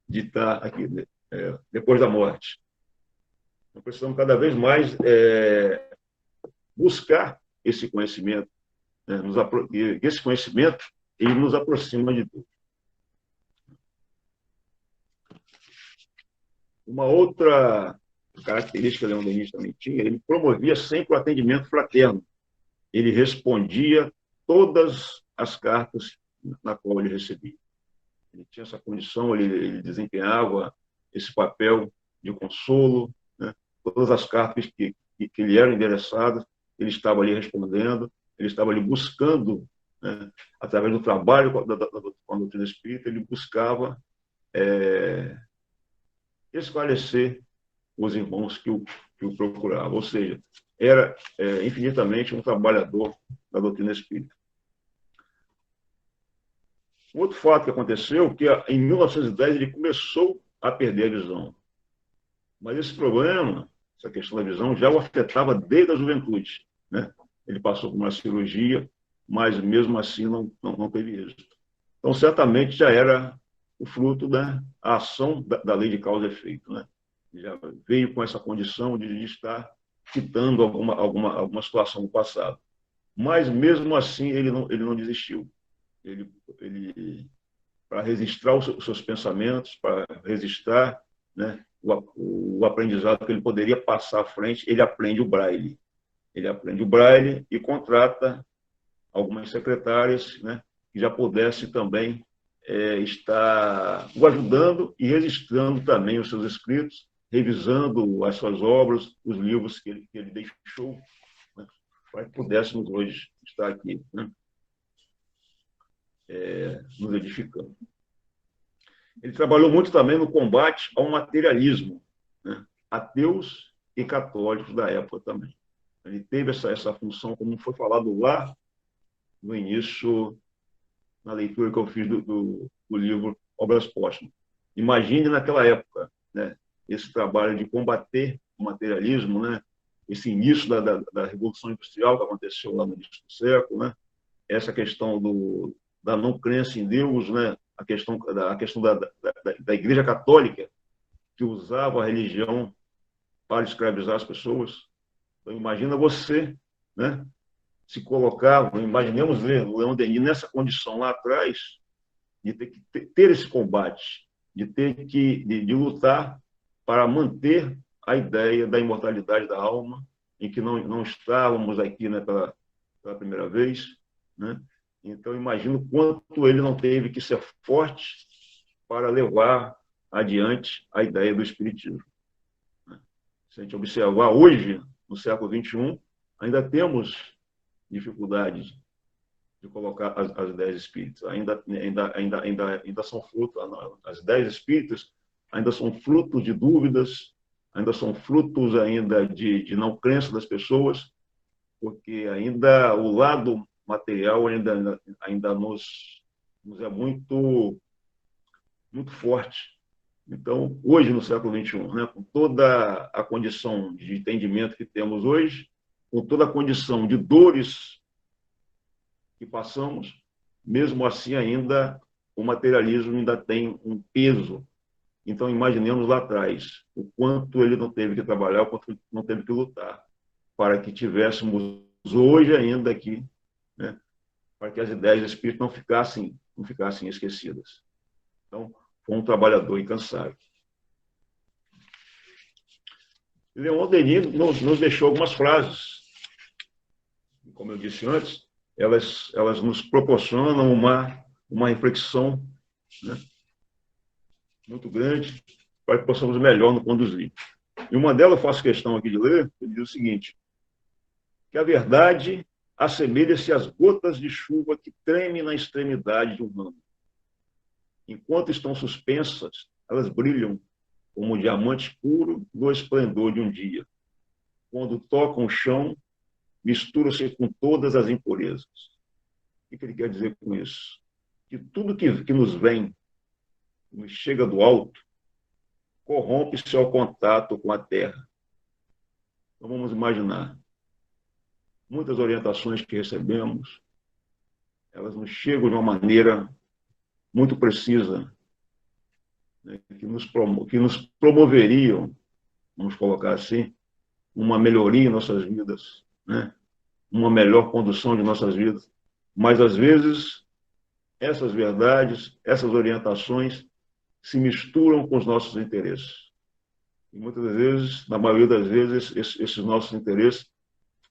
de estar aqui depois da morte. Então, precisamos cada vez mais buscar esse conhecimento, né? Esse conhecimento ele nos aproxima de Deus. Uma outra característica que Leon Denis também tinha, ele promovia sempre o atendimento fraterno. Ele respondia todas as cartas na qual ele recebia. Ele tinha essa condição, ele desempenhava esse papel de consolo, né? Todas as cartas que lhe eram endereçadas, ele estava ali respondendo, ele estava ali buscando, né? Através do trabalho com a doutrina espírita, ele buscava esclarecer os irmãos que o procuravam. Ou seja, era infinitamente um trabalhador da doutrina espírita. Outro fato que aconteceu, que em 1910 ele começou a perder a visão. Mas esse problema, essa questão da visão, já o afetava desde a juventude, né? Ele passou por uma cirurgia, mas mesmo assim não teve êxito. Então, certamente já era o fruto da ação da lei de causa e efeito, né? Já veio com essa condição de estar quitando alguma situação do passado. Mas, mesmo assim, ele não desistiu. Ele para registrar os seus pensamentos, para registrar, né, o aprendizado que ele poderia passar à frente, ele aprende o braille. Ele aprende o braille e contrata algumas secretárias, né, que já pudesse também estar o ajudando e registrando também os seus escritos, revisando as suas obras, os livros que ele deixou, né, para que pudéssemos hoje estar aqui, né, nos edificando. Ele trabalhou muito também no combate ao materialismo, né, ateus e católicos da época também. Ele teve essa função, como foi falado lá no início, na leitura que eu fiz do livro Obras Póstumas. Imagine naquela época, né, esse trabalho de combater o materialismo, né, esse início da Revolução Industrial que aconteceu lá no início do século, né, essa questão da não crença em Deus, né, a questão da Igreja Católica, que usava a religião para escravizar as pessoas. Então, imagina você, né, se colocar, imaginemos o Leon Denis nessa condição lá atrás, de ter que ter esse combate, de lutar para manter a ideia da imortalidade da alma, em que não estávamos aqui, né, pela primeira vez, né? Então, imagino quanto ele não teve que ser forte para levar adiante a ideia do espiritismo. Se a gente observar hoje, no século XXI, ainda temos dificuldades de colocar as ideias espíritas. Ainda são frutos, as ideias espíritas ainda são frutos de dúvidas, ainda são frutos ainda de não crença das pessoas, porque ainda o lado material ainda nos é muito forte. Então, hoje, no século XXI, né, com toda a condição de entendimento que temos hoje, com toda a condição de dores que passamos, mesmo assim ainda o materialismo ainda tem um peso. Então, imaginemos lá atrás o quanto ele não teve que trabalhar, o quanto não teve que lutar para que tivéssemos hoje ainda aqui, né, para que as ideias do espírito não ficassem esquecidas. Então, foi um trabalhador incansável. Leon Denis nos deixou algumas frases. Como eu disse antes, elas nos proporcionam uma reflexão, né, muito grande para que possamos melhor nos conduzir. E uma delas eu faço questão aqui de ler, que diz o seguinte, que a verdade assemelha-se às gotas de chuva que tremem na extremidade de um ramo. Enquanto estão suspensas, elas brilham como um diamante puro no esplendor de um dia. Quando tocam o chão, misturam-se com todas as impurezas. O que ele quer dizer com isso? Que tudo que nos vem, nos chega do alto, corrompe-se ao contato com a terra. Então vamos imaginar, muitas orientações que recebemos, elas nos chegam de uma maneira muito precisa, né, que nos promoveriam, vamos colocar assim, uma melhoria em nossas vidas, né, uma melhor condução de nossas vidas. Mas, às vezes, essas verdades, essas orientações se misturam com os nossos interesses. E muitas vezes, na maioria das vezes, esses nossos interesses,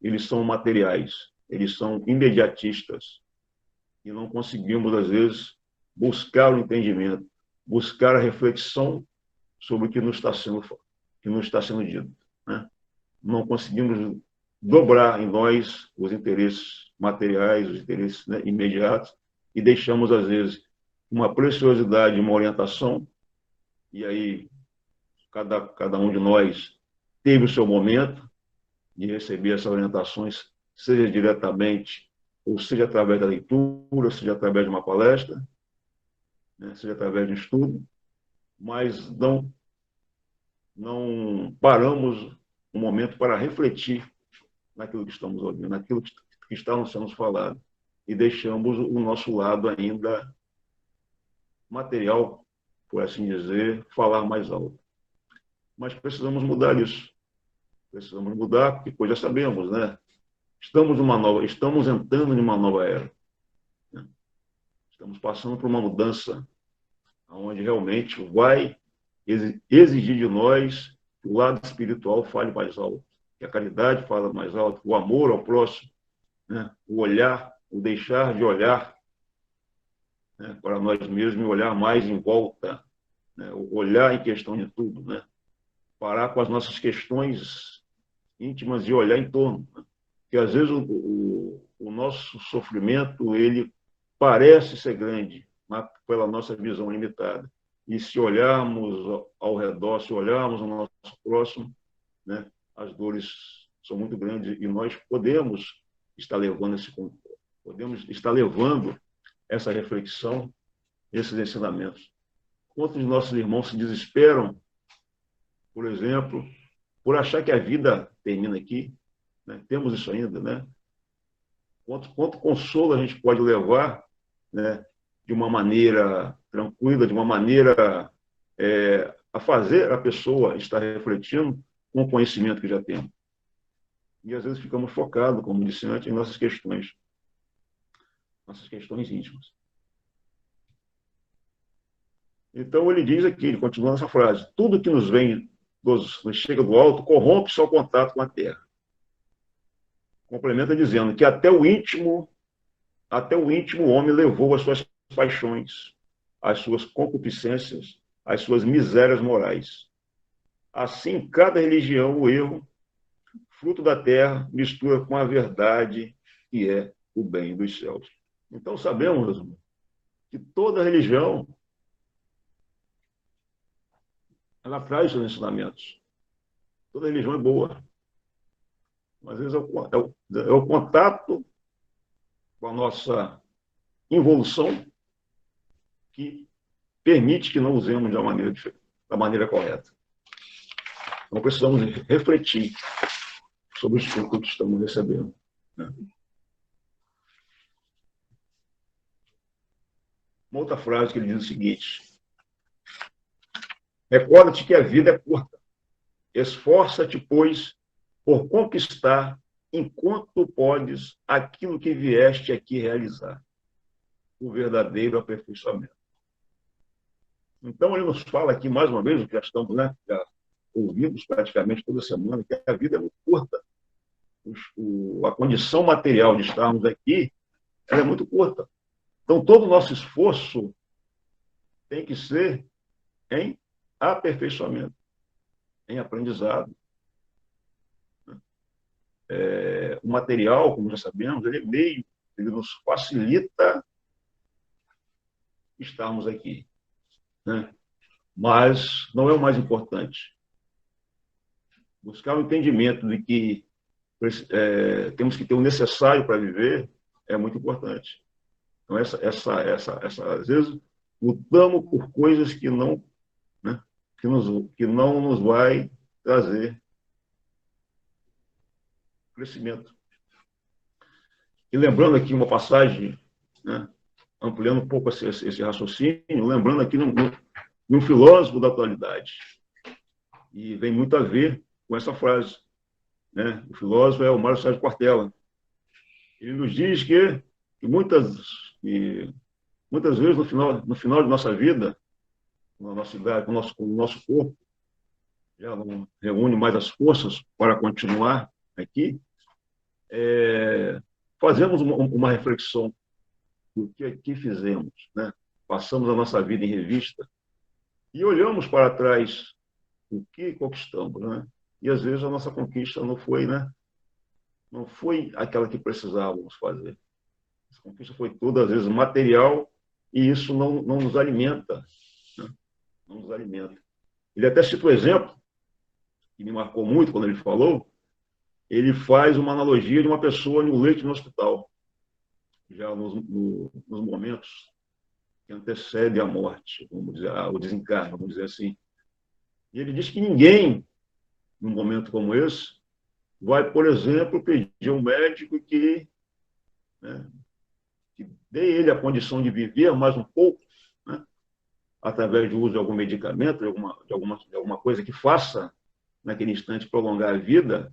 eles são materiais, eles são imediatistas. E não conseguimos, às vezes, buscar o entendimento, buscar a reflexão sobre o que nos está sendo dito, né? Não conseguimos dobrar em nós os interesses materiais, os interesses, né, imediatos, e deixamos, às vezes, uma preciosidade, uma orientação, e aí cada um de nós teve o seu momento de receber essas orientações, seja diretamente, ou seja através da leitura, seja através de uma palestra, né, seja através de um estudo, mas não paramos um momento para refletir naquilo que estamos ouvindo, naquilo que está nos sendo falado, e deixamos o nosso lado ainda material, por assim dizer, falar mais alto. Mas precisamos mudar isso. Precisamos mudar, porque pois já sabemos, né? Estamos entrando em uma nova era, né? Estamos passando por uma mudança onde realmente vai exigir de nós que o lado espiritual fale mais alto, que a caridade fale mais alto, o amor ao próximo, né? O olhar, o deixar de olhar, né, para nós mesmos e olhar mais em volta, né? O olhar em questão de tudo, né? Parar com as nossas questões íntimas e olhar em torno, né? Porque às vezes o nosso sofrimento ele parece ser grande, mas pela nossa visão limitada. E se olharmos ao redor, se olharmos ao nosso próximo, né, as dores são muito grandes e nós podemos estar levando essa reflexão, esses ensinamentos. Quantos de nossos irmãos se desesperam, por exemplo, por achar que a vida termina aqui, né? Temos isso ainda, né? Quanto consolo a gente pode levar, né, de uma maneira tranquila, de uma maneira a fazer a pessoa estar refletindo com o conhecimento que já temos. E às vezes ficamos focados, como disse antes, em nossas questões íntimas. Então ele diz aqui, ele continua nessa frase, tudo que nos chega do alto corrompe-se ao contato com a terra. Complementa dizendo que até o íntimo homem levou as suas paixões, as suas concupiscências, as suas misérias morais. Assim, cada religião, o erro, fruto da terra, mistura com a verdade, que é o bem dos céus. Então, sabemos, irmãos, que toda religião ela traz seus ensinamentos. Toda religião é boa. Mas, às vezes, é o contato com a nossa involução que permite que não usemos da maneira correta. Então, precisamos refletir sobre o estudo que estamos recebendo, né? Uma outra frase que ele diz o seguinte: recorda-te que a vida é curta. Esforça-te, pois, por conquistar, enquanto podes, aquilo que vieste aqui realizar, o verdadeiro aperfeiçoamento. Então, ele nos fala aqui, mais uma vez, já estamos, né, já ouvimos praticamente toda semana, que a vida é muito curta. A condição material de estarmos aqui, ela é muito curta. Então, todo o nosso esforço tem que ser em aperfeiçoamento, em aprendizado. O material, como já sabemos, ele é meio, ele nos facilita estarmos aqui, né? Mas não é o mais importante. Buscar o entendimento de que temos que ter o necessário para viver é muito importante. Então, às vezes, lutamos por coisas que não, né, que não nos vai trazer crescimento. E lembrando aqui uma passagem, né, ampliando um pouco esse raciocínio, lembrando aqui de um filósofo da atualidade. E vem muito a ver com essa frase, né? O filósofo é o Mário Sérgio Cortella. Ele nos diz que muitas vezes, no final de nossa vida, na nossa idade, com o nosso corpo, já não reúne mais as forças para continuar aqui, fazemos uma reflexão do que fizemos, né? Passamos a nossa vida em revista e olhamos para trás o que conquistamos, né? E às vezes a nossa conquista não foi, né? Não foi aquela que precisávamos fazer. Essa conquista foi toda, às vezes, material, e isso não nos alimenta, né? Não nos alimenta. Ele até cita um exemplo que me marcou muito quando ele falou. Ele faz uma analogia de uma pessoa em um leito no hospital, já nos momentos que antecedem a morte, vamos dizer, o desencarne, vamos dizer assim. E ele diz que ninguém, num momento como esse, vai, por exemplo, pedir a um médico que, né, que dê ele a condição de viver mais um pouco, né, através do uso de algum medicamento, de alguma coisa que faça, naquele instante, prolongar a vida,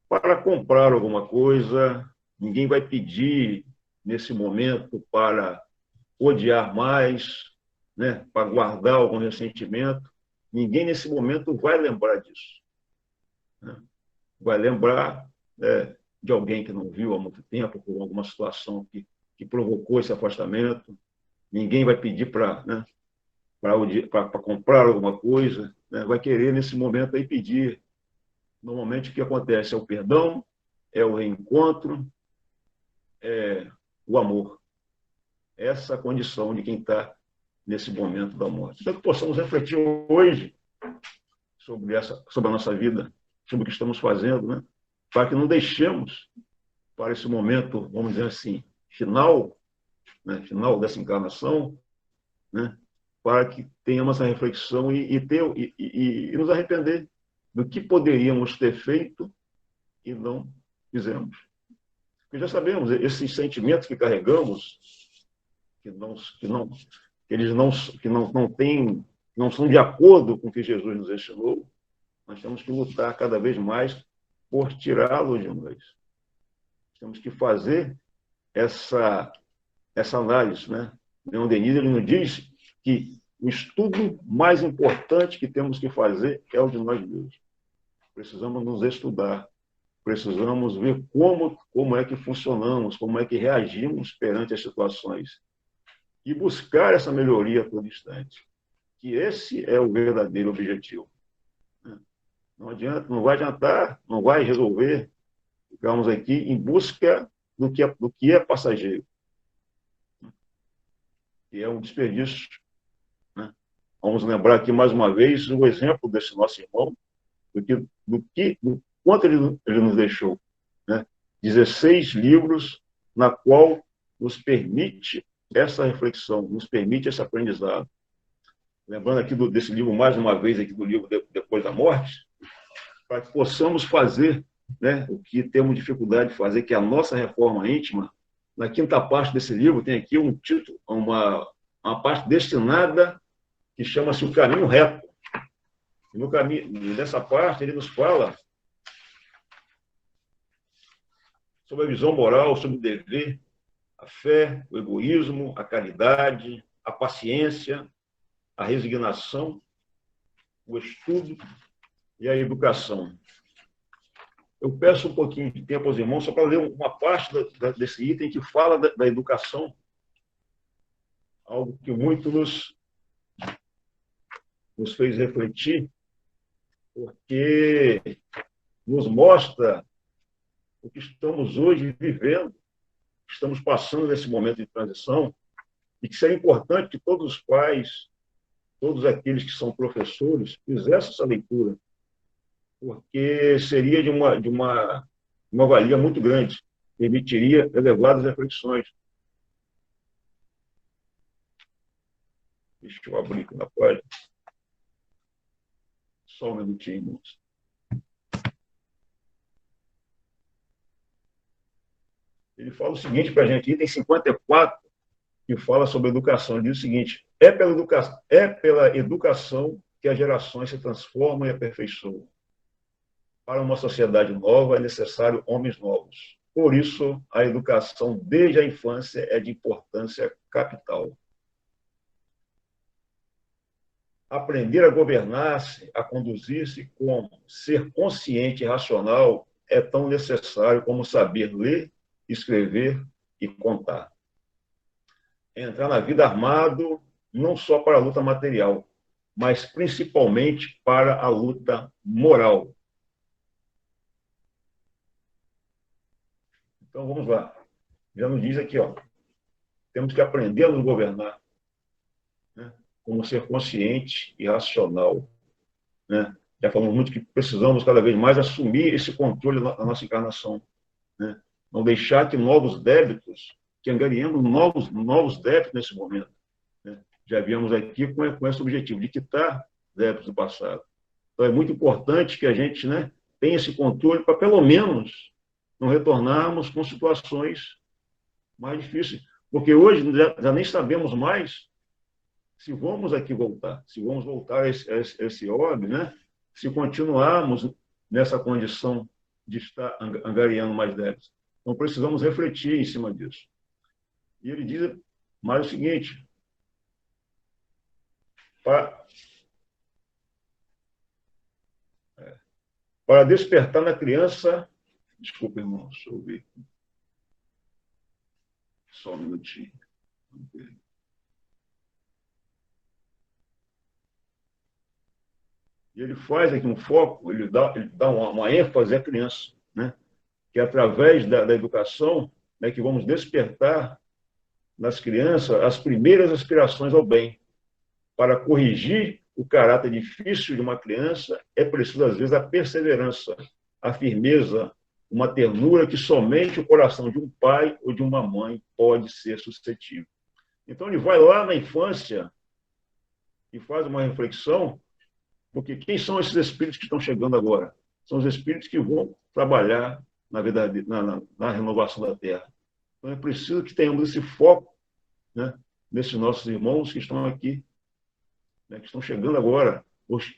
para comprar alguma coisa. Ninguém vai pedir, nesse momento, para odiar mais, né, para guardar algum ressentimento. Ninguém, nesse momento, vai lembrar disso, né? Vai lembrar de alguém que não viu há muito tempo, por alguma situação que provocou esse afastamento. Ninguém vai pedir para, né, comprar alguma coisa, né? Vai querer, nesse momento, aí pedir. Normalmente, o que acontece é o perdão, é o reencontro, é o amor. Essa condição de quem está nesse momento da morte. Então, que possamos refletir hoje sobre a nossa vida, sobre o que estamos fazendo, né? Para que não deixemos para esse momento, vamos dizer assim, final, né? Final dessa encarnação, né? Para que tenhamos essa reflexão e nos arrepender do que poderíamos ter feito e não fizemos. Porque já sabemos, esses sentimentos que carregamos, que não são de acordo com o que Jesus nos ensinou, nós temos que lutar cada vez mais por tirá-los de nós. Temos que fazer essa análise, né? Leon Denis, ele nos diz que o estudo mais importante que temos que fazer é o de nós mesmos. Precisamos nos estudar, precisamos ver como é que funcionamos, como é que reagimos perante as situações e buscar essa melhoria a todo instante. Que esse é o verdadeiro objetivo. Não adianta, não vai adiantar, não vai resolver ficarmos aqui em busca do que é passageiro. E é um desperdício, né? Vamos lembrar aqui mais uma vez o exemplo desse nosso irmão, do quanto ele nos deixou, né? 16 livros na qual nos permite essa reflexão, nos permite esse aprendizado. Lembrando aqui desse livro, mais uma vez, aqui do livro Depois da Morte, para que possamos fazer, né, o que temos dificuldade de fazer, que é a nossa reforma íntima. Na quinta parte desse livro tem aqui um título, uma parte destinada que chama-se O Caminho Reto. E nessa parte ele nos fala sobre a visão moral, sobre o dever, a fé, o egoísmo, a caridade, a paciência, a resignação, o estudo, e a educação. Eu peço um pouquinho de tempo aos irmãos só para ler uma parte desse item que fala da educação, algo que muito nos fez refletir, porque nos mostra o que estamos hoje vivendo, estamos passando nesse momento de transição, e que seria importante que todos os pais, todos aqueles que são professores, fizessem essa leitura, porque seria de uma valia muito grande, permitiria elevadas reflexões. Deixa eu abrir aqui na página. Só um minutinho, moço. Ele fala o seguinte para a gente, item 54, que fala sobre educação. Ele diz o seguinte: é pela educação que as gerações se transformam e aperfeiçoam. Para uma sociedade nova é necessário homens novos. Por isso, a educação desde a infância é de importância capital. Aprender a governar-se, a conduzir-se como ser consciente e racional é tão necessário como saber ler, escrever e contar. Entrar na vida armado não só para a luta material, mas principalmente para a luta moral. Então, vamos lá. Já nos diz aqui, temos que aprender a nos governar, né? Como ser consciente e racional, né? Já falamos muito que precisamos cada vez mais assumir esse controle da nossa encarnação, né? Não deixar que novos débitos, que angariemos novos débitos nesse momento, né? Já viemos aqui com esse objetivo de quitar débitos do passado. Então, é muito importante que a gente, né, tenha esse controle para, pelo menos, não retornarmos com situações mais difíceis. Porque hoje já nem sabemos mais se vamos aqui voltar, se vamos voltar a esse orbe, né? Se continuarmos nessa condição de estar angariando mais débitos. Então, precisamos refletir em cima disso. E ele diz mais o seguinte: para despertar na criança... Desculpa, irmão, deixa eu ver. Só um minutinho. E ele faz aqui um foco, ele dá uma ênfase à criança, né? Que através da educação, né, que vamos despertar nas crianças as primeiras aspirações ao bem. Para corrigir o caráter difícil de uma criança, é preciso, às vezes, a perseverança, a firmeza, uma ternura que somente o coração de um pai ou de uma mãe pode ser suscetível. Então, ele vai lá na infância e faz uma reflexão, porque quem são esses espíritos que estão chegando agora? São os espíritos que vão trabalhar na renovação da Terra. Então, é preciso que tenhamos esse foco, né, nesses nossos irmãos que estão aqui, né, que estão chegando agora, os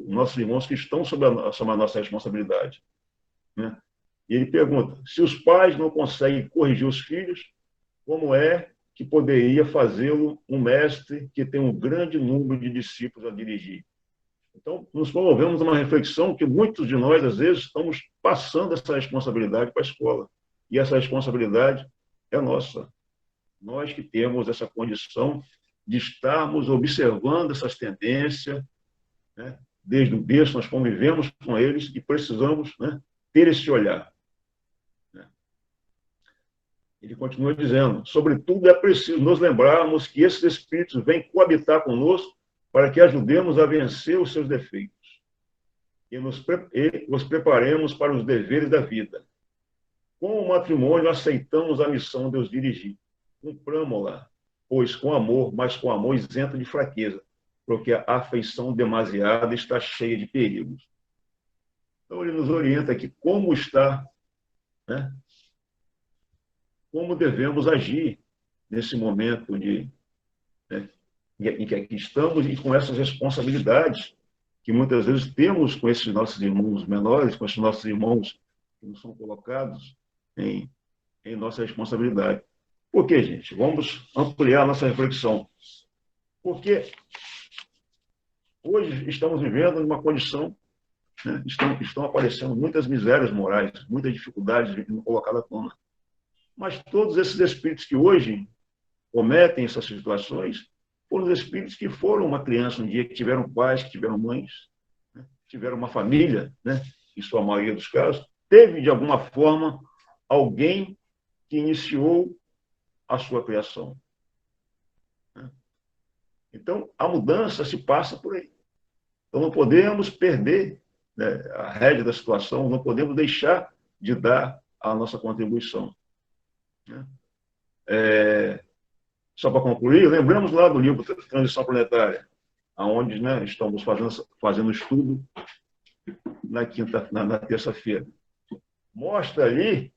nossos irmãos que estão sob a nossa responsabilidade. Né? E ele pergunta: se os pais não conseguem corrigir os filhos, como é que poderia fazê-lo um mestre que tem um grande número de discípulos a dirigir? Então, nos promovemos uma reflexão que muitos de nós, às vezes, estamos passando essa responsabilidade para a escola. E essa responsabilidade é nossa. Nós que temos essa condição de estarmos observando essas tendências, né? Desde o berço nós convivemos com eles e precisamos, né, ter esse olhar. Ele continua dizendo: sobretudo é preciso nos lembrarmos que esses espíritos vêm coabitar conosco para que ajudemos a vencer os seus defeitos e nos preparemos para os deveres da vida. Com o matrimônio aceitamos a missão de os dirigir. Cumpramo-la, pois com amor, mas com amor isento de fraqueza, porque a afeição demasiada está cheia de perigos. Então, ele nos orienta aqui como está, né? Como devemos agir nesse momento em que aqui estamos e com essas responsabilidades que muitas vezes temos com esses nossos irmãos menores, com esses nossos irmãos que não são colocados em nossa responsabilidade. Por quê, gente? Vamos ampliar a nossa reflexão. Porque hoje estamos vivendo numa condição né? Estão aparecendo muitas misérias morais, muitas dificuldades colocadas à tona. Mas todos esses espíritos que hoje cometem essas situações foram os espíritos que foram uma criança um dia, que tiveram pais, que tiveram mães, né? Tiveram uma família, né? Em sua maioria dos casos, teve, de alguma forma, alguém que iniciou a sua criação. Então, a mudança se passa por aí. Então, não podemos perder, né, a rédea da situação, não podemos deixar de dar a nossa contribuição. Só para concluir, lembramos lá do livro Transição Planetária, onde, né, estamos fazendo estudo na terça-feira. Mostra ali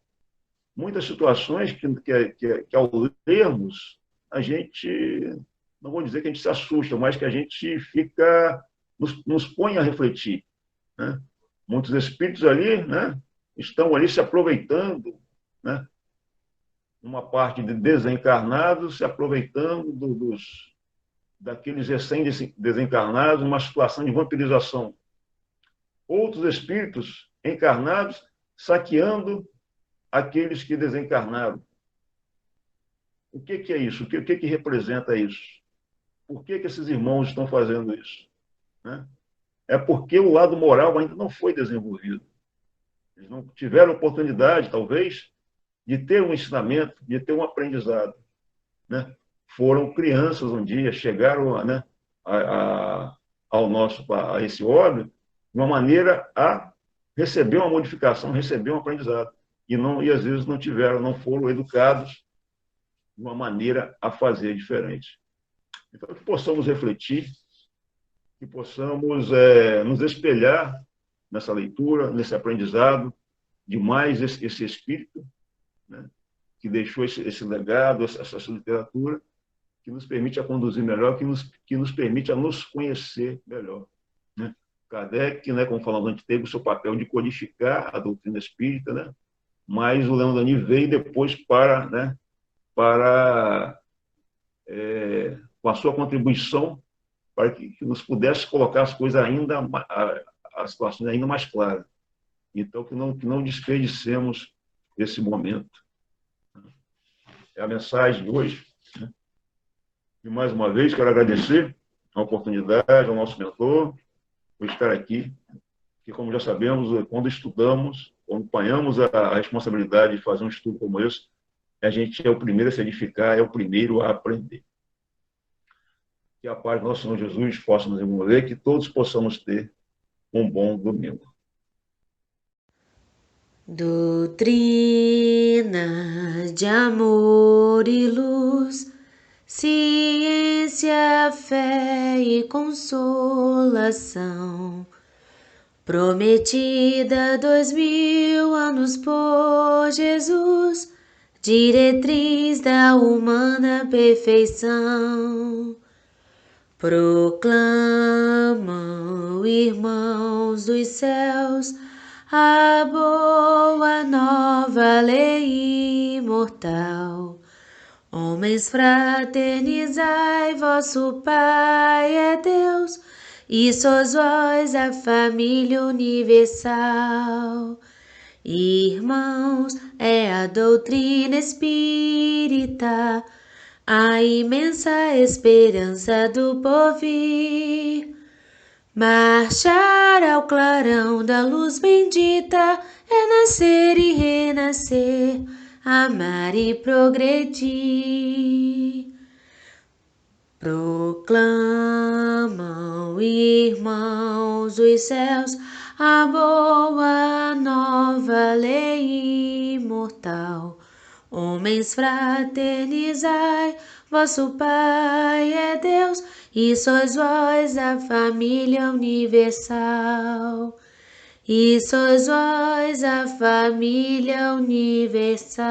muitas situações que ao lermos, a gente, não vou dizer que a gente se assusta, mas que a gente fica, nos põe a refletir, né? Muitos espíritos ali, né, estão ali se aproveitando, né, uma parte de desencarnados se aproveitando daqueles recém-desencarnados, uma situação de vampirização. Outros espíritos encarnados saqueando aqueles que desencarnaram. O que é isso? O que representa isso? Por que esses irmãos estão fazendo isso? Né? É porque o lado moral ainda não foi desenvolvido. Eles não tiveram oportunidade, talvez, de ter um ensinamento, de ter um aprendizado. Né? Foram crianças um dia, chegaram, né, a esse órbito de uma maneira a receber uma modificação, receber um aprendizado. E às vezes não foram educados de uma maneira a fazer diferente. Então, que possamos refletir, que possamos nos espelhar nessa leitura, nesse aprendizado de mais esse espírito, né, que deixou esse legado, essa literatura, que nos permite a conduzir melhor, que nos permite a nos conhecer melhor. Né? Kardec, né, como falamos antes, teve o seu papel de codificar a doutrina espírita, né? Mas o Leon Denis veio depois para com a sua contribuição, para que nos pudesse colocar as coisas ainda, as situações ainda mais claras. Então, que não desperdicemos esse momento. É a mensagem de hoje. Né? E, mais uma vez, quero agradecer a oportunidade ao nosso mentor por estar aqui, que, como já sabemos, quando estudamos, quando apanhamos a responsabilidade de fazer um estudo como esse, a gente é o primeiro a se edificar, é o primeiro a aprender. Que a paz do nosso Senhor Jesus possa nos envolver, que todos possamos ter um bom domingo. Doutrina de amor e luz, ciência, fé e consolação, prometida 2000 anos por Jesus, diretriz da humana perfeição. Proclamam, irmãos dos céus, a boa nova lei imortal. Homens, fraternizai, vosso Pai é Deus, e sois vós a família universal. Irmãos, é a doutrina espírita, a imensa esperança do porvir. Marchar ao clarão da luz bendita é nascer e renascer, amar e progredir. Proclamam, irmãos dos céus, a boa nova lei imortal. Homens, fraternizai, vosso Pai é Deus, e sois vós a família universal. E sois vós a família universal.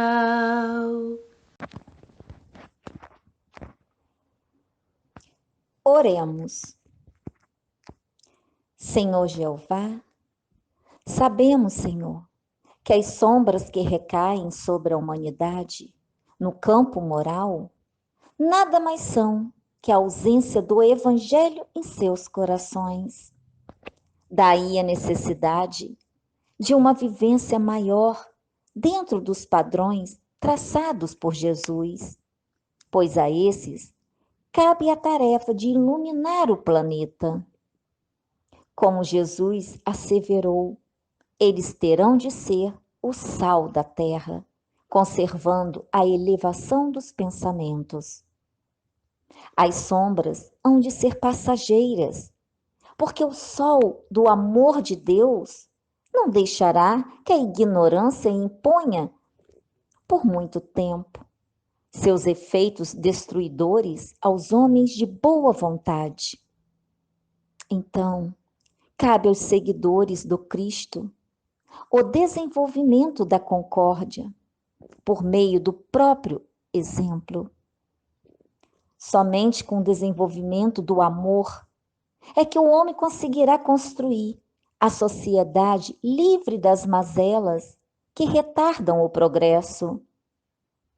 Oremos. Senhor Jeová, sabemos, Senhor, que as sombras que recaem sobre a humanidade no campo moral nada mais são que a ausência do Evangelho em seus corações. Daí a necessidade de uma vivência maior dentro dos padrões traçados por Jesus, pois a esses cabe a tarefa de iluminar o planeta. Como Jesus asseverou, eles terão de ser o sal da terra, conservando a elevação dos pensamentos. As sombras hão de ser passageiras, porque o sol do amor de Deus não deixará que a ignorância imponha por muito tempo seus efeitos destruidores aos homens de boa vontade. Então, cabe aos seguidores do Cristo o desenvolvimento da concórdia por meio do próprio exemplo. Somente com o desenvolvimento do amor é que o homem conseguirá construir a sociedade livre das mazelas que retardam o progresso.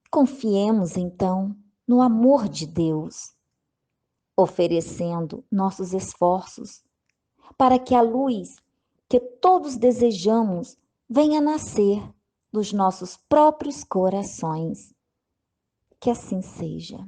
Confiemos, então, no amor de Deus, oferecendo nossos esforços para que a luz que todos desejamos venha nascer dos nossos próprios corações. Que assim seja.